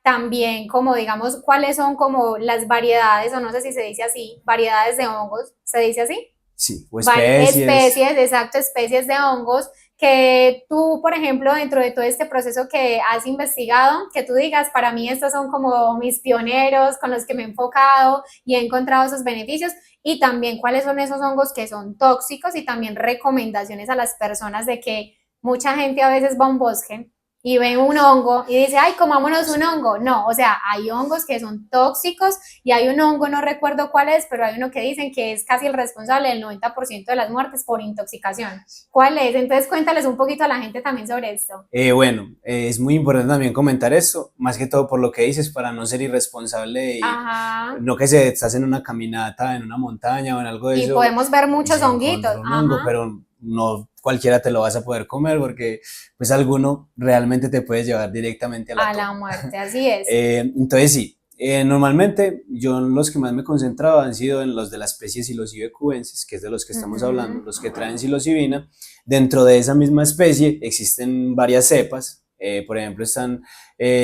también como digamos cuáles son como las variedades, o no sé si se dice así, variedades de hongos, ¿se dice así? Sí, o especies. Especies, exacto, especies de hongos que tú, por ejemplo, dentro de todo este proceso que has investigado, que tú digas, para mí estos son como mis pioneros con los que me he enfocado y he encontrado esos beneficios, y también cuáles son esos hongos que son tóxicos, y también recomendaciones a las personas de que mucha gente a veces va a un bosque y ve un hongo y dice, ay, comámonos un hongo. No, o sea, hay hongos que son tóxicos y hay un hongo, no recuerdo cuál es, pero hay uno que dicen que es casi el responsable del 90% de las muertes por intoxicación. ¿Cuál es? Entonces cuéntales un poquito a la gente también sobre esto. Bueno, es muy importante también comentar esto, más que todo por lo que dices, para no ser irresponsable y Ajá. no que se estás en una caminata, en una montaña o en algo de Y eso podemos ver y muchos se honguitos. encontró un hongo, Ajá. pero no cualquiera te lo vas a poder comer porque pues alguno realmente te puede llevar directamente a la A la tumba. muerte, así es. Entonces sí, normalmente yo los que más me concentraba han sido en los de la especie Psilocybe cubensis, que es de los que estamos hablando, Ujú. los que traen psilocibina. Dentro de esa misma especie existen varias cepas, por ejemplo están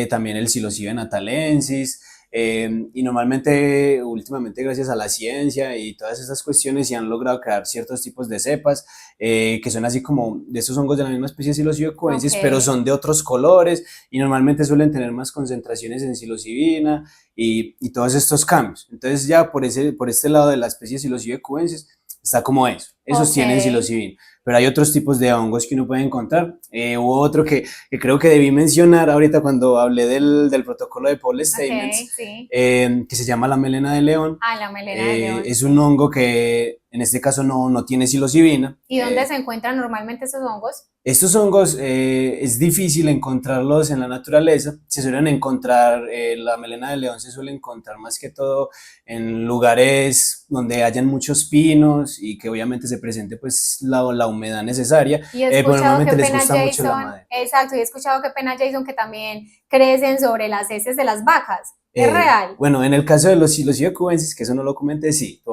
también el Psilocybe natalensis, y normalmente, últimamente, gracias a la ciencia y todas esas cuestiones, se han logrado crear ciertos tipos de cepas que son así como de estos hongos de la misma especie Psilocybe Ok. cubensis, pero son de otros colores y normalmente suelen tener más concentraciones en psilocibina y todos estos cambios. Entonces, ya por este lado de la especie Psilocybe cubensis está como eso. Esos Ok. tienen psilocibina, pero hay otros tipos de hongos que uno puede encontrar. Hubo otro que creo que debí mencionar ahorita cuando hablé del protocolo de Paul Ok, Stamets, sí. que se llama la melena de león. Ah, la melena de león, Es un sí. hongo que en este caso no tiene psilocibina. ¿Y dónde se encuentran normalmente esos hongos? Estos hongos es difícil encontrarlos en la naturaleza, se suelen encontrar, la melena de león se suele encontrar más que todo en lugares donde hayan muchos pinos y que obviamente se presente pues la humedad necesaria, Y he pero escuchado que normalmente les pena gusta mucho la Jason, madera. exacto, y he escuchado que pena Jason que también crecen sobre las heces de las vacas. ¿Es real? Bueno, en el caso de los psilocibe cubensis, que eso no lo comenté, sí,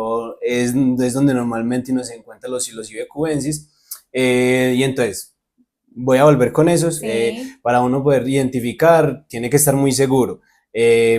es donde normalmente uno se encuentra los psilocibe cubensis, y entonces voy a volver con esos. Sí, Para uno poder identificar, tiene que estar muy seguro.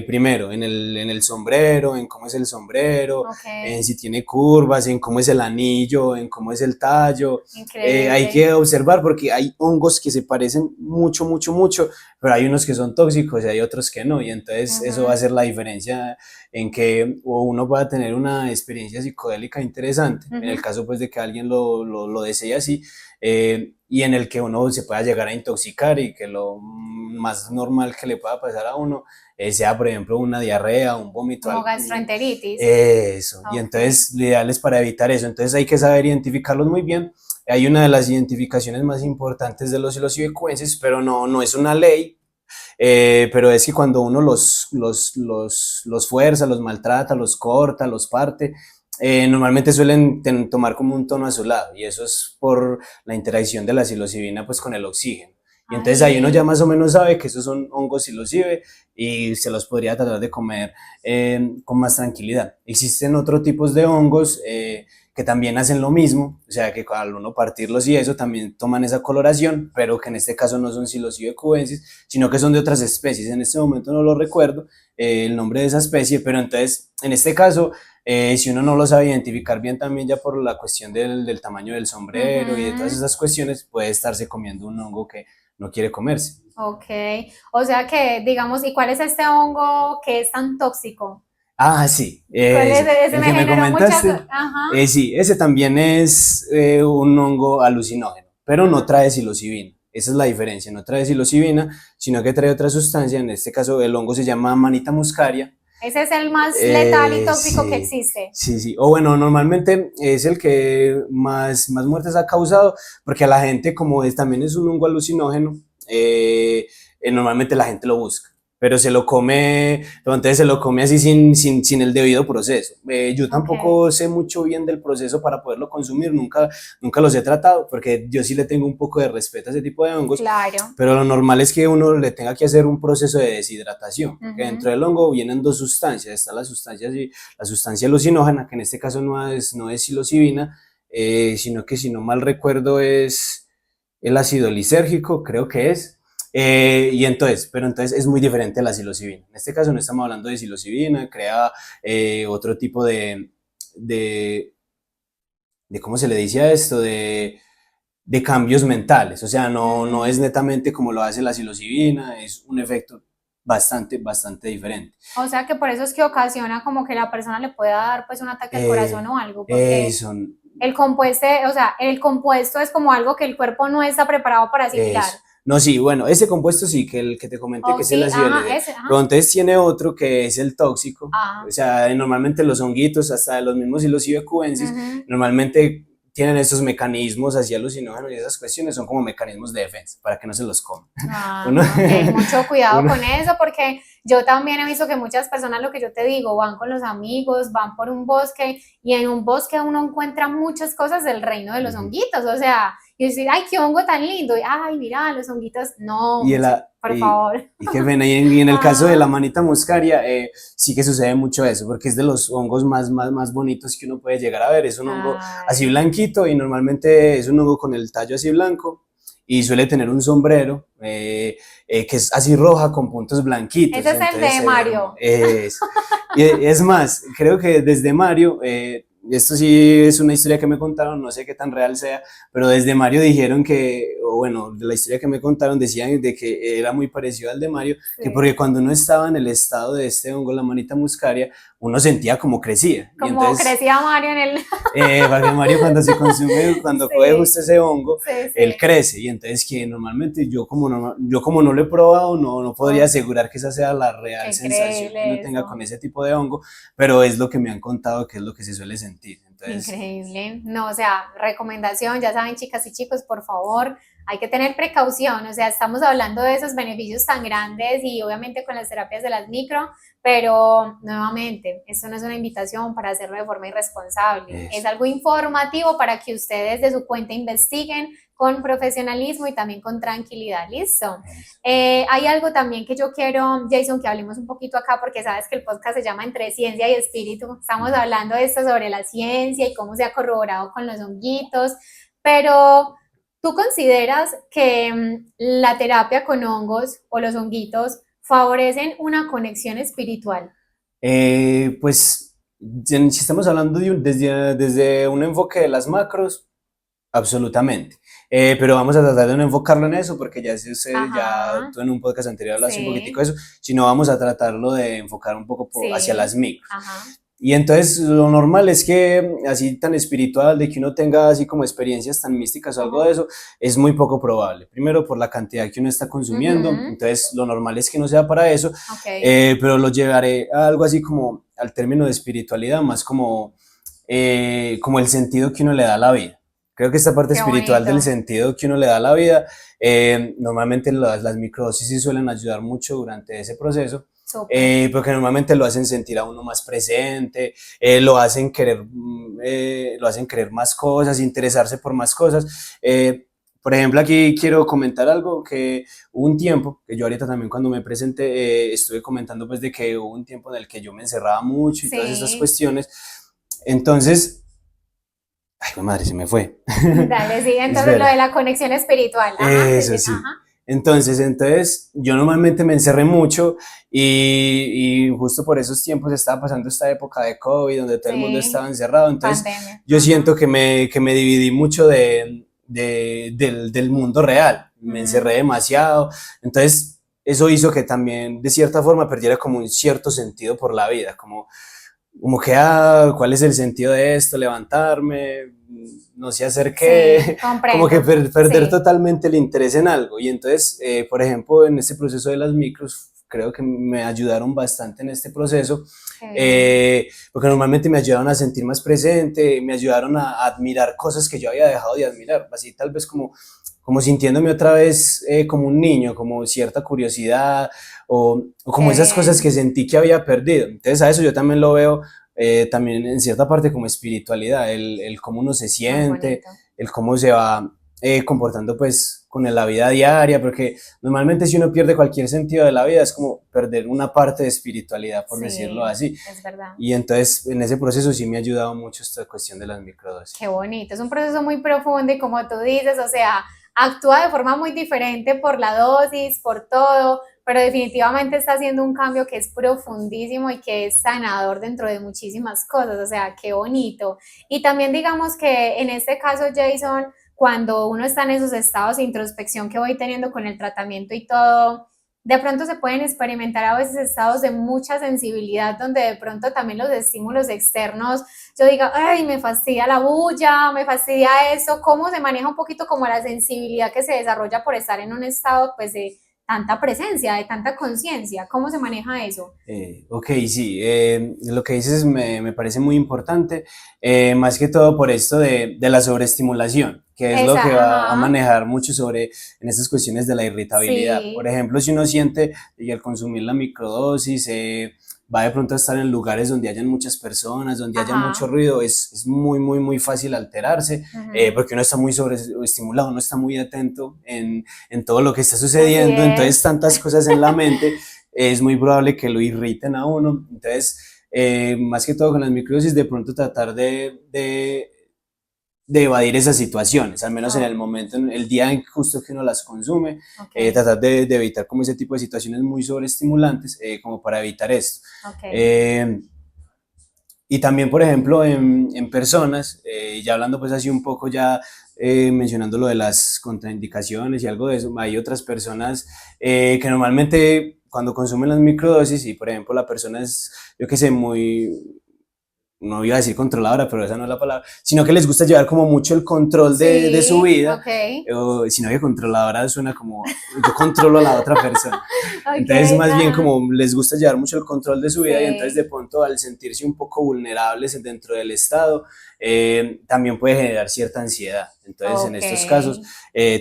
Primero, en el sombrero, en cómo es el sombrero, ok, en si tiene curvas, en cómo es el anillo, en cómo es el tallo. Hay increíble. que observar porque hay hongos que se parecen mucho, mucho, mucho, pero hay unos que son tóxicos y hay otros que no. Y entonces eso va a Ujú. ser la diferencia en que uno va a tener una experiencia psicodélica interesante, en el Ujú. caso pues de que alguien lo desee así, y en el que uno se pueda llegar a intoxicar y que lo más normal que le pueda pasar a uno sea, por ejemplo, una diarrea, un vómito, Como algo. gastroenteritis. Eso, y Ok. entonces lo ideal es para evitar eso. Entonces hay que saber identificarlos muy bien. Hay una de las identificaciones más importantes de los psilocibe, pero no es una ley, pero es que cuando uno los fuerza, los maltrata, los corta, los parte, normalmente suelen tomar como un tono azulado y eso es por la interacción de la psilocibina pues con el oxígeno. Y entonces ahí uno ya Ay, más o menos sabe que esos son hongos psilocibe y se los podría tratar de comer con más tranquilidad. Existen otros tipos de hongos que también hacen lo mismo, o sea que al uno partirlos y eso también toman esa coloración, pero que en este caso no son psilocibe cubensis, sino que son de otras especies. En este momento no lo recuerdo el nombre de esa especie, pero entonces en este caso, si uno no lo sabe identificar bien también ya por la cuestión del tamaño del sombrero y de todas ujú. esas cuestiones, puede estarse comiendo un hongo que no quiere comerse. Ok, o sea que, digamos, ¿y cuál es este hongo que es tan tóxico? Ah, sí, ¿Cuál es? ese, Ese el me que me generó muchas, comentaste, ajá, sí, ese también es un hongo alucinógeno, pero no ajá. trae psilocibina. Esa es la diferencia, no trae psilocibina, sino que trae otra sustancia, en este caso el hongo se llama Manita muscaria. Ese es el más letal y tóxico que Sí, existe. sí, sí. O bueno, normalmente es el que más muertes ha causado, porque a la gente, como también es un hongo alucinógeno, normalmente la gente lo busca, pero se lo come, entonces se lo come así sin el debido proceso. Yo Ok, tampoco sé mucho bien del proceso para poderlo consumir, nunca los he tratado, porque yo sí le tengo un poco de respeto a ese tipo de hongos, claro. pero lo normal es que uno le tenga que hacer un proceso de deshidratación, porque dentro Ujú. del hongo vienen dos sustancias, está la sustancia alucinógena, que en este caso no es psilocibina, sino que si no mal recuerdo es el ácido lisérgico, creo que es, Pero entonces es muy diferente a la psilocibina. En este caso no estamos hablando de psilocibina, crea otro tipo de, ¿cómo se le dice a esto? De cambios mentales, o sea, no es netamente como lo hace la psilocibina, es un efecto bastante diferente. O sea que por eso es que ocasiona como que la persona le pueda dar pues un ataque al corazón o algo, porque Son, el compuesto, o sea, el compuesto es como algo que el cuerpo no está preparado para asimilar. No, sí, bueno, ese compuesto sí, que el que te comenté, que es el sí, ácido ajá, LD, ese, ajá. pero entonces tiene otro que es el tóxico, Ajá. o sea, normalmente los honguitos, hasta los mismos psilocibe cubensis, normalmente tienen esos mecanismos así alucinógenos y esas cuestiones son como mecanismos de defensa, para que no se los coman. Okay. Mucho cuidado con eso, porque yo también he visto que muchas personas, lo que yo te digo, van con los amigos, van por un bosque y en un bosque uno encuentra muchas cosas del reino de los honguitos, o sea, y decir, ay, qué hongo tan lindo, y ay, mira, los honguitos, no, por favor. Y qué pena, y en el caso de la manita muscaria, sí que sucede mucho eso, porque es de los hongos más bonitos que uno puede llegar a ver, es un hongo así blanquito y normalmente es un hongo con el tallo así blanco y suele tener un sombrero que es así roja con puntos blanquitos. Ese es el de Mario. Es más, creo que desde Mario, esto sí es una historia que me contaron, no sé qué tan real sea, pero desde Mario dijeron que, o bueno, de la historia que me contaron decían de que era muy parecido al de Mario, sí. Que porque cuando uno estaba en el estado de este hongo, la manita muscaria, uno sentía como crecía. Como entonces, crecía Mario en el... Porque Mario cuando se consume, cuando sí. Coge justo ese hongo, sí, sí. Él crece, y entonces que normalmente yo como no lo he probado, no podría asegurar que esa sea la real sensación que uno tenga con ese tipo de hongo, pero es lo que me han contado que es lo que se suele sentir. Entonces, increíble. No, o sea, recomendación, ya saben, chicas y chicos, por favor, hay que tener precaución, o sea, estamos hablando de esos beneficios tan grandes y obviamente con las terapias de las micro, pero nuevamente, esto no es una invitación para hacerlo de forma irresponsable, es algo informativo para que ustedes de su cuenta investiguen con profesionalismo y también con tranquilidad, ¿listo? Hay algo también que yo quiero, Jason, que hablemos un poquito acá, porque sabes que el podcast se llama Entre Ciencia y Espíritu, estamos hablando de esto sobre la ciencia y cómo se ha corroborado con los honguitos, pero ¿tú consideras que la terapia con hongos o los honguitos favorecen una conexión espiritual? Pues, si estamos hablando desde un enfoque de las macros, absolutamente. Pero vamos a tratar de no enfocarlo en eso, porque ya si ustedes tú en un podcast anterior hablaste un poquitico de eso, sino vamos a tratarlo de enfocar un poco hacia las micros. Y entonces lo normal es que así tan espiritual, de que uno tenga así como experiencias tan místicas o algo de eso, es muy poco probable. Primero por la cantidad que uno está consumiendo, entonces lo normal es que no sea para eso, pero lo llevaré a algo así como al término de espiritualidad, más como el sentido que uno le da a la vida. Creo que esta parte espiritual del sentido que uno le da a la vida, normalmente las microdosis sí suelen ayudar mucho durante ese proceso, porque normalmente lo hacen sentir a uno más presente, lo hacen querer más cosas, interesarse por más cosas. Por ejemplo, aquí quiero comentar algo que hubo un tiempo, que yo ahorita también cuando me presenté estuve comentando pues de que hubo un tiempo en el que yo me encerraba mucho y todas estas cuestiones. Entonces, ay, madre, se me fue. Dale, sí, entonces lo de la conexión espiritual. Eso sí. Entonces, yo normalmente me encerré mucho y justo por esos tiempos estaba pasando esta época de COVID, donde todo el mundo estaba encerrado. Entonces, yo siento que me dividí mucho del mundo real. Me encerré demasiado. Entonces, eso hizo que también, de cierta forma, perdiera como un cierto sentido por la vida, como que, ¿cuál es el sentido de esto? Levantarme, no sé hacer qué, como que perder totalmente el interés en algo. Y entonces, por ejemplo, en este proceso de las micros, creo que me ayudaron bastante en este proceso, porque normalmente me ayudaron a sentir más presente, me ayudaron a admirar cosas que yo había dejado de admirar, así tal vez como sintiéndome otra vez como un niño, como cierta curiosidad o como esas cosas que sentí que había perdido. Entonces a eso yo también lo veo también en cierta parte como espiritualidad, el cómo uno se siente, el cómo se va comportando pues con la vida diaria, porque normalmente si uno pierde cualquier sentido de la vida es como perder una parte de espiritualidad, por decirlo así. Es verdad. Y entonces en ese proceso sí me ha ayudado mucho esta cuestión de las microdosis. Qué bonito, es un proceso muy profundo y como tú dices, o sea, actúa de forma muy diferente por la dosis, por todo, pero definitivamente está haciendo un cambio que es profundísimo y que es sanador dentro de muchísimas cosas, o sea, qué bonito. Y también digamos que en este caso, Jason, cuando uno está en esos estados de introspección que voy teniendo con el tratamiento y todo, de pronto se pueden experimentar a veces estados de mucha sensibilidad donde de pronto también los estímulos externos, yo diga, ay, me fastidia la bulla, me fastidia eso, cómo se maneja un poquito como la sensibilidad que se desarrolla por estar en un estado pues de tanta presencia, de tanta conciencia, ¿cómo se maneja eso? Ok, sí, lo que dices me parece muy importante, más que todo por esto de la sobreestimulación, que es lo Esa, que va a ajá, manejar mucho sobre en estas cuestiones de la irritabilidad. Por sí, ejemplo, si uno siente que al consumir la microdosis va de pronto a estar en lugares donde hayan muchas personas, donde haya mucho ajá, ruido, es muy, muy, muy fácil alterarse, ujú, porque uno está muy sobreestimulado, uno está muy atento en todo lo que está así sucediendo, entonces es. tantas cosas en la mente es muy probable que lo irriten a uno. Entonces, más que todo con las microdosis, de pronto tratar de evadir esas situaciones, al menos en el Oh, momento, en el día en justo que uno las consume, ok, tratar de evitar como ese tipo de situaciones muy sobreestimulantes, como para evitar esto. ok, Eh, y también, por ejemplo, en personas, ya hablando pues así un poco ya mencionando lo de las contraindicaciones y algo de eso, hay otras personas que normalmente cuando consumen las microdosis y por ejemplo la persona es, yo qué sé, muy, no iba a decir controladora, pero esa no es la palabra, sino que les gusta llevar como mucho el control de su sí, vida, ok, sino que controladora suena como yo controlo a la otra persona. ok, Entonces, más bien ajá, como les gusta llevar mucho el control de su vida y entonces de sí, pronto al sentirse un poco vulnerables dentro del Estado, también puede generar cierta ansiedad. Entonces, en ok. estos casos,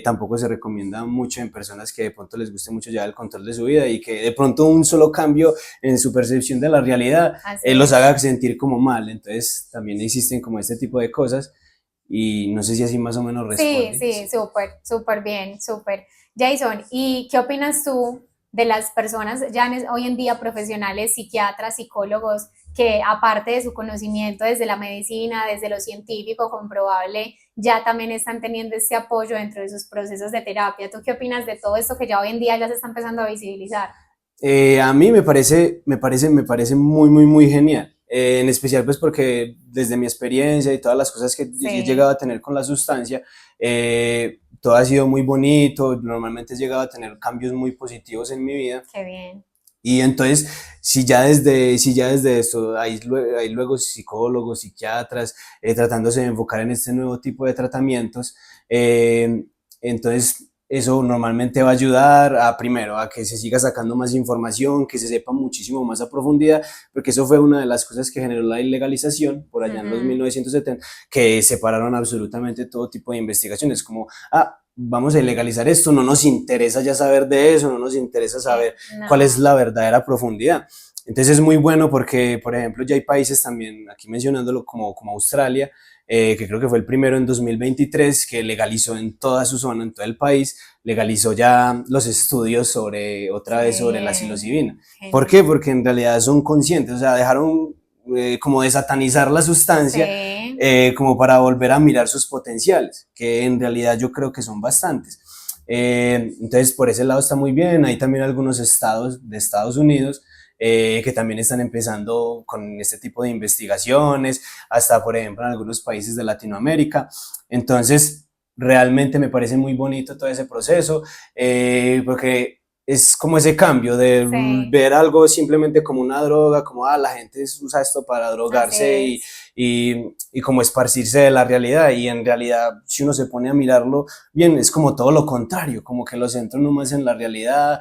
tampoco se recomienda mucho en personas que de pronto les guste mucho llevar el control de su vida y que de pronto un solo cambio en su percepción de la realidad Así los es. haga sentir como mal. Entonces, también existen como este tipo de cosas y no sé si así más o menos Sí, responde. sí, súper, súper bien, súper. Jason, ¿y qué opinas tú de las personas ya hoy en día profesionales, psiquiatras, psicólogos, que aparte de su conocimiento desde la medicina, desde lo científico comprobable, ya también están teniendo este apoyo dentro de sus procesos de terapia? ¿Tú qué opinas de todo esto que ya hoy en día ya se está empezando a visibilizar? A mí me parece muy, muy, muy genial. En especial pues porque desde mi experiencia y todas las cosas que he llegado Sí, a tener con la sustancia, todo ha sido muy bonito, normalmente he llegado a tener cambios muy positivos en mi vida. qué bien. Y entonces, si ya desde esto hay luego psicólogos, psiquiatras, tratándose de enfocar en este nuevo tipo de tratamientos, entonces eso normalmente va a ayudar a, primero, a que se siga sacando más información, que se sepa muchísimo más a profundidad, porque eso fue una de las cosas que generó la ilegalización por allá en los Ujú. 1970, que separaron absolutamente todo tipo de investigaciones, como, vamos a ilegalizar esto, no nos interesa ya saber de eso, no nos interesa saber cuál es No, la verdadera profundidad. Entonces es muy bueno porque, por ejemplo, ya hay países también, aquí mencionándolo como Australia, que creo que fue el primero en 2023, que legalizó en toda su zona, en todo el país, legalizó ya los estudios sobre, otra qué vez, sobre la bien, psilocibina. ¿Por qué? genial. Porque en realidad son conscientes, o sea, dejaron como de satanizar la sustancia, Sí, como para volver a mirar sus potenciales, que en realidad yo creo que son bastantes. Entonces, por ese lado está muy bien. Hay también algunos estados de Estados Unidos que también están empezando con este tipo de investigaciones, hasta por ejemplo en algunos países de Latinoamérica. Entonces, realmente me parece muy bonito todo ese proceso, porque es como ese cambio de sí, ver algo simplemente como una droga, como la gente usa esto para así drogarse es. y como esparcirse de la realidad. Y en realidad, si uno se pone a mirarlo bien, es como todo lo contrario, como que lo centra uno más en la realidad,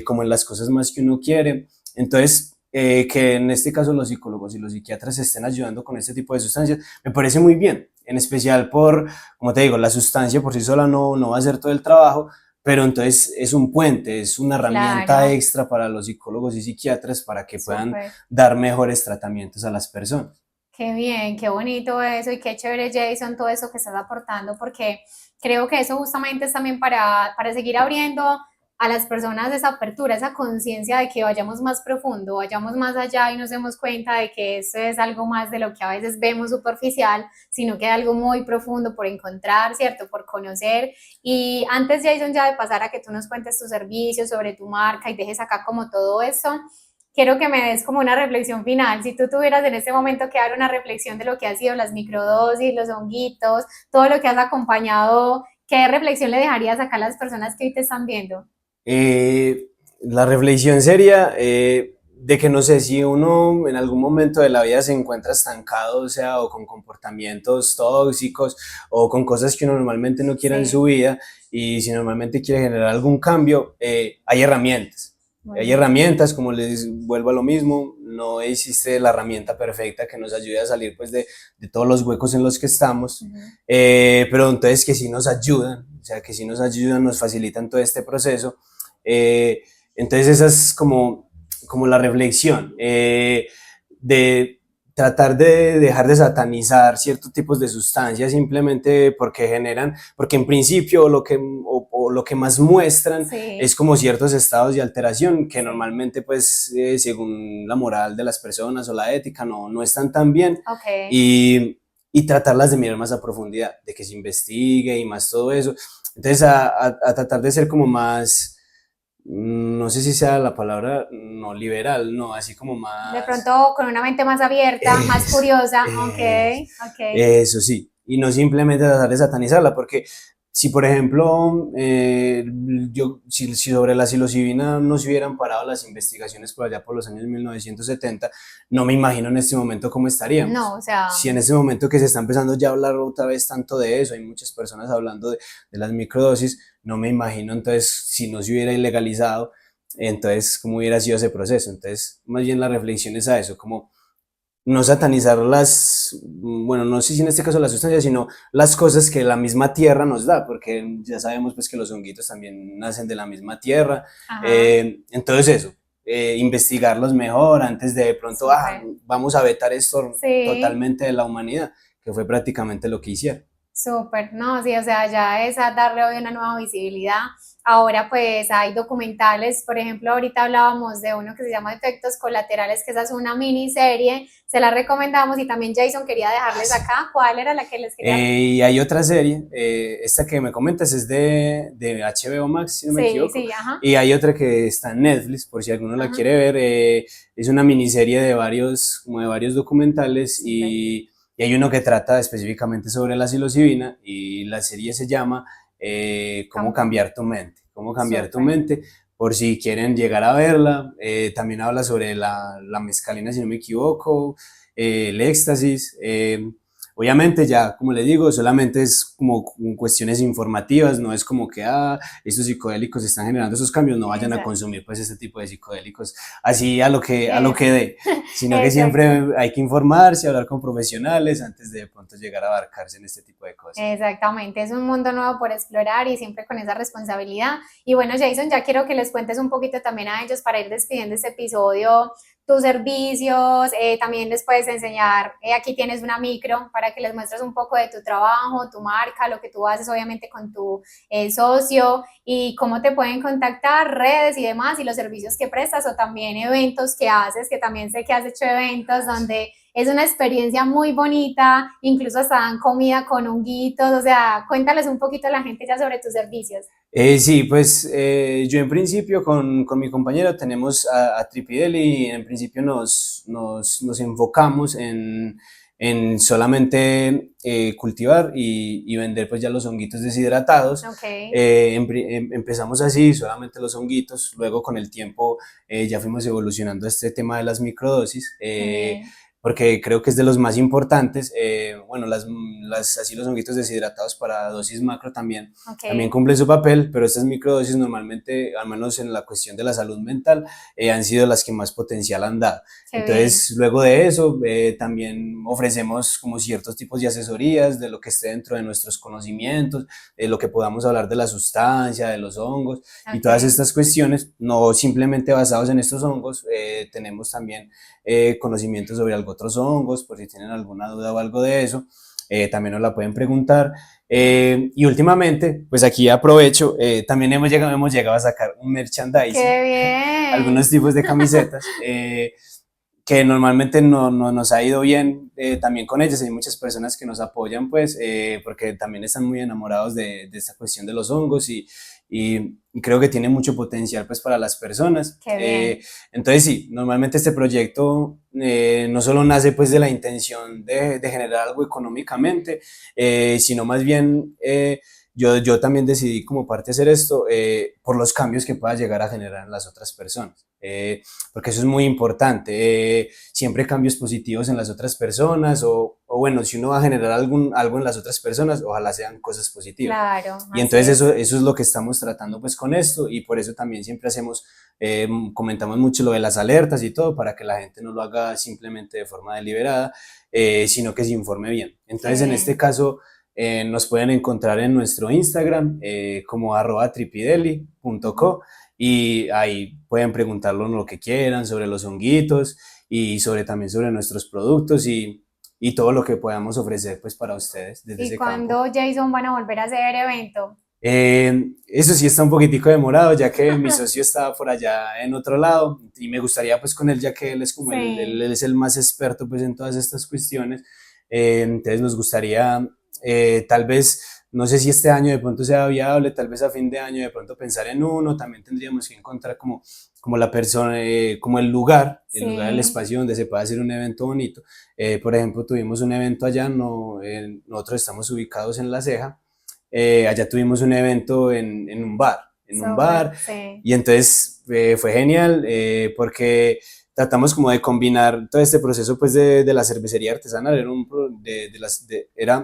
como en las cosas más que uno quiere. Entonces, que en este caso los psicólogos y los psiquiatras estén ayudando con este tipo de sustancias, me parece muy bien, en especial por, como te digo, la sustancia por sí sola no va a hacer todo el trabajo, pero entonces es un puente, es una herramienta Claro, extra para los psicólogos y psiquiatras para que puedan súper. dar mejores tratamientos a las personas. Qué bien, qué bonito eso y qué chévere, Jason, todo eso que estás aportando, porque creo que eso justamente es también para seguir abriendo a las personas esa apertura, esa conciencia de que vayamos más profundo, vayamos más allá y nos demos cuenta de que eso es algo más de lo que a veces vemos superficial, sino que hay algo muy profundo por encontrar, ¿cierto? Por conocer. Y antes, Jason, ya de pasar a que tú nos cuentes tus servicios, sobre tu marca y dejes acá como todo eso, quiero que me des como una reflexión final. Si tú tuvieras en este momento que dar una reflexión de lo que ha sido las microdosis, los honguitos, todo lo que has acompañado, ¿qué reflexión le dejarías acá a las personas que hoy te están viendo? La reflexión sería de que no sé si uno en algún momento de la vida se encuentra estancado, o sea, o con comportamientos tóxicos o con cosas que uno normalmente no quiere en su Sí, vida y si normalmente quiere generar algún cambio, hay herramientas. muy Hay bien. herramientas, como les vuelvo a lo mismo, no existe la herramienta perfecta que nos ayude a salir pues de todos los huecos en los que estamos, Ujú. pero entonces que sí nos ayudan, o sea, que sí nos ayudan, nos facilitan todo este proceso. Eh, entonces esa es como la reflexión, de tratar de dejar de satanizar ciertos tipos de sustancias simplemente porque generan, porque en principio o lo que más muestran es Sí, como ciertos estados de alteración que sí, normalmente pues según la moral de las personas o la ética no están tan bien ok. y tratarlas de mirar más a profundidad, de que se investigue y más todo eso. Entonces a tratar de ser como más, no sé si sea la palabra, no liberal, no, así como De más... pronto con una mente más abierta, más Eso, curiosa, ok, eso, ok. eso sí, y no simplemente tratar de satanizarla, porque si por ejemplo, si sobre la psilocibina no se hubieran parado las investigaciones por allá por los años 1970, no me imagino en este momento cómo No, estaríamos. o sea, Si en este momento que se está empezando ya a hablar otra vez tanto de eso, hay muchas personas hablando de las microdosis, no me imagino entonces si no se hubiera ilegalizado, entonces cómo hubiera sido ese proceso. Entonces, más bien la reflexión es a eso, como no satanizar las, bueno, no sé si en este caso las sustancias, sino las cosas que la misma tierra nos da, porque ya sabemos pues que los honguitos también nacen de la misma tierra. ajá, Entonces eso, investigarlos mejor antes de pronto, súper. vamos a vetar esto Sí, totalmente de la humanidad, que fue prácticamente lo que hicieron. súper, no, sí, o sea, ya es a darle hoy una nueva visibilidad. Ahora pues hay documentales, por ejemplo, ahorita hablábamos de uno que se llama Efectos Colaterales, que esa es una miniserie, se la recomendamos y también Jason quería dejarles Sí. acá, ¿cuál era la que les quería? Y hay otra serie, esta que me comentas es de HBO Max, si no me Sí, equivoco, sí, ajá, y hay otra que está en Netflix, por si alguno la ajá, quiere ver, es una miniserie como de varios documentales súper, y hay uno que trata específicamente sobre la psilocibina y la serie se llama Cómo campo, cambiar tu mente, cómo cambiar tu súper, mente, por si quieren llegar a verla, también habla sobre la mescalina, si no me equivoco, el éxtasis, obviamente ya, como le digo, solamente es como cuestiones informativas, no es como que, estos psicodélicos están generando esos cambios, no vayan a exacto, consumir pues este tipo de psicodélicos así a lo que exacto, dé, sino que exacto. siempre hay que informarse, hablar con profesionales antes de pronto llegar a abarcarse en este tipo de cosas. Exactamente, es un mundo nuevo por explorar y siempre con esa responsabilidad. Y bueno, Jason, ya quiero que les cuentes un poquito también a ellos para ir despidiendo este episodio, tus servicios, también les puedes enseñar, aquí tienes una micro para que les muestres un poco de tu trabajo, tu marca, lo que tú haces obviamente con tu socio y cómo te pueden contactar, redes y demás, y los servicios que prestas o también eventos que haces, que también sé que has hecho eventos donde es una experiencia muy bonita, incluso hasta dan comida con honguitos, o sea, cuéntales un poquito a la gente ya sobre tus servicios. Sí, pues yo en principio con mi compañero tenemos a Tripidel y en principio nos enfocamos en solamente cultivar y vender pues ya los honguitos deshidratados. Ok, Empezamos así, solamente los honguitos, luego con el tiempo ya fuimos evolucionando a este tema de las microdosis. qué bien, Porque creo que es de los más importantes. Bueno, así los honguitos deshidratados para dosis macro ok, también cumplen su papel, pero estas microdosis normalmente, al menos en la cuestión de la salud mental, han sido las que más potencial han dado. qué bien, Entonces, luego de eso, también ofrecemos como ciertos tipos de asesorías de lo que esté dentro de nuestros conocimientos, de lo que podamos hablar de la sustancia, de los hongos y todas ok, estas cuestiones, no simplemente basados en estos hongos, tenemos también conocimientos sobre algo otros hongos, por si tienen alguna duda o algo de eso, también nos la pueden preguntar. Y últimamente, pues aquí aprovecho, también hemos llegado a sacar un merchandising, ¡Qué bien! algunos tipos de camisetas. Que normalmente no nos ha ido bien también con ellas. Hay muchas personas que nos apoyan, pues, porque también están muy enamorados de esta cuestión de los hongos y creo que tiene mucho potencial, pues, para las personas. ¡Qué bien! Entonces, sí, normalmente este proyecto no solo nace, pues, de la intención de generar algo económicamente, sino más bien... yo también decidí como parte hacer esto por los cambios que pueda llegar a generar en las otras personas. Porque eso es muy importante. Siempre cambios positivos en las otras personas o bueno, si uno va a generar algo en las otras personas, ojalá sean cosas positivas. Claro, Y así entonces es. eso es lo que estamos tratando pues con esto y por eso también siempre comentamos mucho lo de las alertas y todo para que la gente no lo haga simplemente de forma deliberada, sino que se informe bien. ¡Qué Entonces en este bien! caso nos pueden encontrar en nuestro Instagram como @tripideli.co y ahí pueden preguntarlo lo que quieran sobre los honguitos y también sobre nuestros productos y todo lo que podamos ofrecer pues para ustedes desde ¿Y ese campo. cuándo, Jason, van a volver a hacer evento? Eso sí está un poquitico demorado, ya que mi socio está por allá en otro lado y me gustaría pues con él, ya que él es como él Sí. es el más experto pues en todas estas cuestiones, entonces nos gustaría tal vez, no sé si este año de pronto sea viable, tal vez a fin de año de pronto pensar en uno, también tendríamos que encontrar como la persona, como el lugar, el Sí, espacio donde se pueda hacer un evento bonito. Por ejemplo, tuvimos un evento allá, no, nosotros estamos ubicados en La Ceja. Allá tuvimos un evento en un súper, bar, sí. y entonces fue genial porque tratamos como de combinar todo este proceso pues de la cervecería artesanal,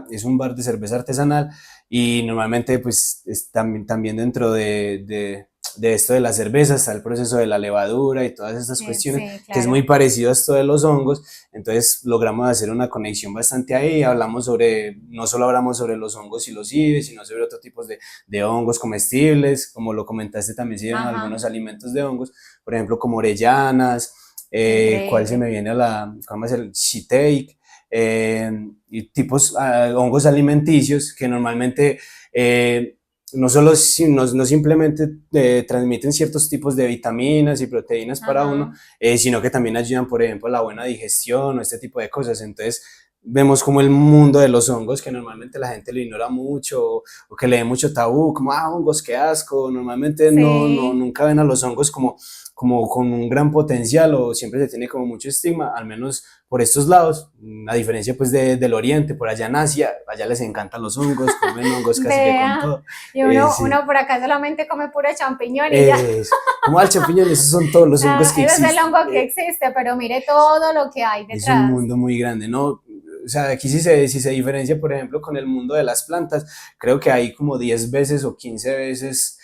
es un bar de cerveza artesanal y normalmente pues también dentro de esto de la cerveza está el proceso de la levadura y todas estas cuestiones Sí, que es muy claro. parecido a esto de los hongos. Entonces logramos hacer una conexión bastante ahí, no solo hablamos sobre los hongos y los IBES, sino sobre otros tipos de hongos comestibles, como lo comentaste también se dieron Ajá, algunos alimentos de hongos, por ejemplo como orellanas, ¿cuál se increíble. me viene a ¿cómo es el shiitake? Y tipos hongos alimenticios que normalmente no solo no simplemente transmiten ciertos tipos de vitaminas y proteínas para uno, Ajá. sino que también ayudan, por ejemplo, a la buena digestión o este tipo de cosas. Entonces, vemos como el mundo de los hongos, que normalmente la gente lo ignora mucho o que le dé mucho tabú, como, hongos, qué asco. Normalmente Sí. nunca ven a los hongos como con un gran potencial o siempre se tiene como mucho estigma, al menos por estos lados, a diferencia pues del oriente, por allá en Asia, allá les encantan los hongos, comen hongos casi que con Vea, todo. y Sí. uno por acá solamente come puro champiñón y ya. Como al champiñón, esos son todos los hongos Ah, que ese es el existen. hongo que existe, pero mire todo lo que hay Es un detrás. mundo muy grande, ¿no? O sea, aquí si se diferencia, por ejemplo, con el mundo de las plantas, creo que hay como 10 veces o 15 veces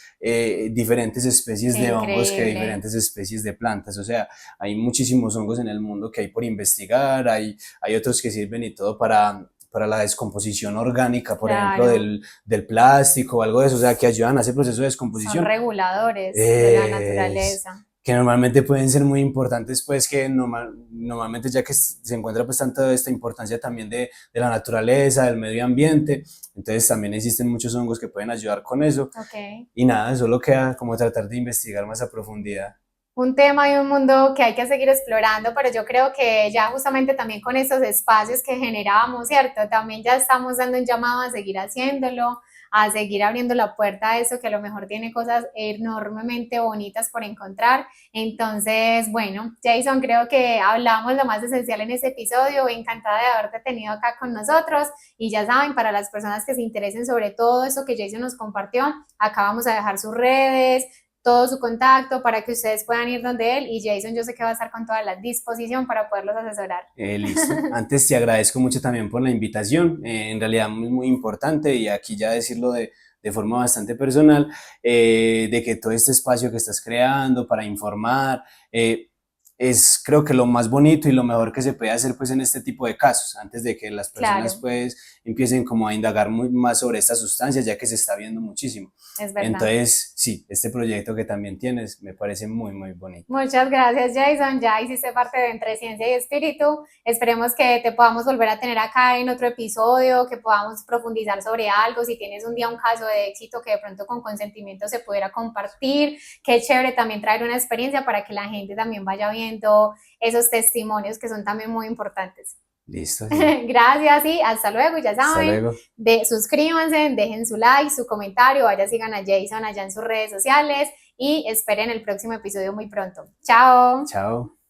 diferentes especies de hongos que Increíble. diferentes especies de plantas. O sea, hay muchísimos hongos en el mundo que hay por investigar, hay otros que sirven y todo para la descomposición orgánica, por ejemplo, Claro, del plástico o algo de eso, o sea, que ayudan a ese proceso de son descomposición. reguladores de la Eh, naturaleza. que normalmente pueden ser muy importantes, pues que normalmente ya que se encuentra pues tanto esta importancia también de la naturaleza, del medio ambiente, entonces también existen muchos hongos que pueden ayudar con eso Ok. y nada, solo queda como tratar de investigar más a profundidad. Un tema y un mundo que hay que seguir explorando, pero yo creo que ya justamente también con estos espacios que generamos, ¿cierto? También ya estamos dando un llamado a seguir haciéndolo, a seguir abriendo la puerta a eso que a lo mejor tiene cosas enormemente bonitas por encontrar. Entonces, bueno, Jason, creo que hablamos lo más esencial en este episodio. Encantada de haberte tenido acá con nosotros. Y ya saben, para las personas que se interesen sobre todo eso que Jason nos compartió, acá vamos a dejar sus redes, todo su contacto para que ustedes puedan ir donde él y Jason yo sé que va a estar con toda la disposición para poderlos asesorar. Listo. Antes te agradezco mucho también por la invitación, en realidad muy, muy importante y aquí ya decirlo de forma bastante personal, de que todo este espacio que estás creando para informar, es creo que lo más bonito y lo mejor que se puede hacer pues en este tipo de casos, antes de que las personas Claro, pues empiecen como a indagar muy más sobre estas sustancias, ya que se está viendo muchísimo. es verdad. Entonces, sí, este proyecto que también tienes me parece muy, muy bonito. Muchas gracias, Jason. Ya hiciste parte de Entre Ciencia y Espíritu. Esperemos que te podamos volver a tener acá en otro episodio, que podamos profundizar sobre algo. Si tienes un día un caso de éxito que de pronto con consentimiento se pudiera compartir, qué chévere también traer una experiencia para que la gente también vaya viendo esos testimonios que son también muy importantes. Listo, sí. Gracias y hasta luego. Ya Hasta saben, luego. suscríbanse, dejen su like, su comentario, vaya sigan a Jason allá en sus redes sociales y esperen el próximo episodio muy pronto. Chao. Chao.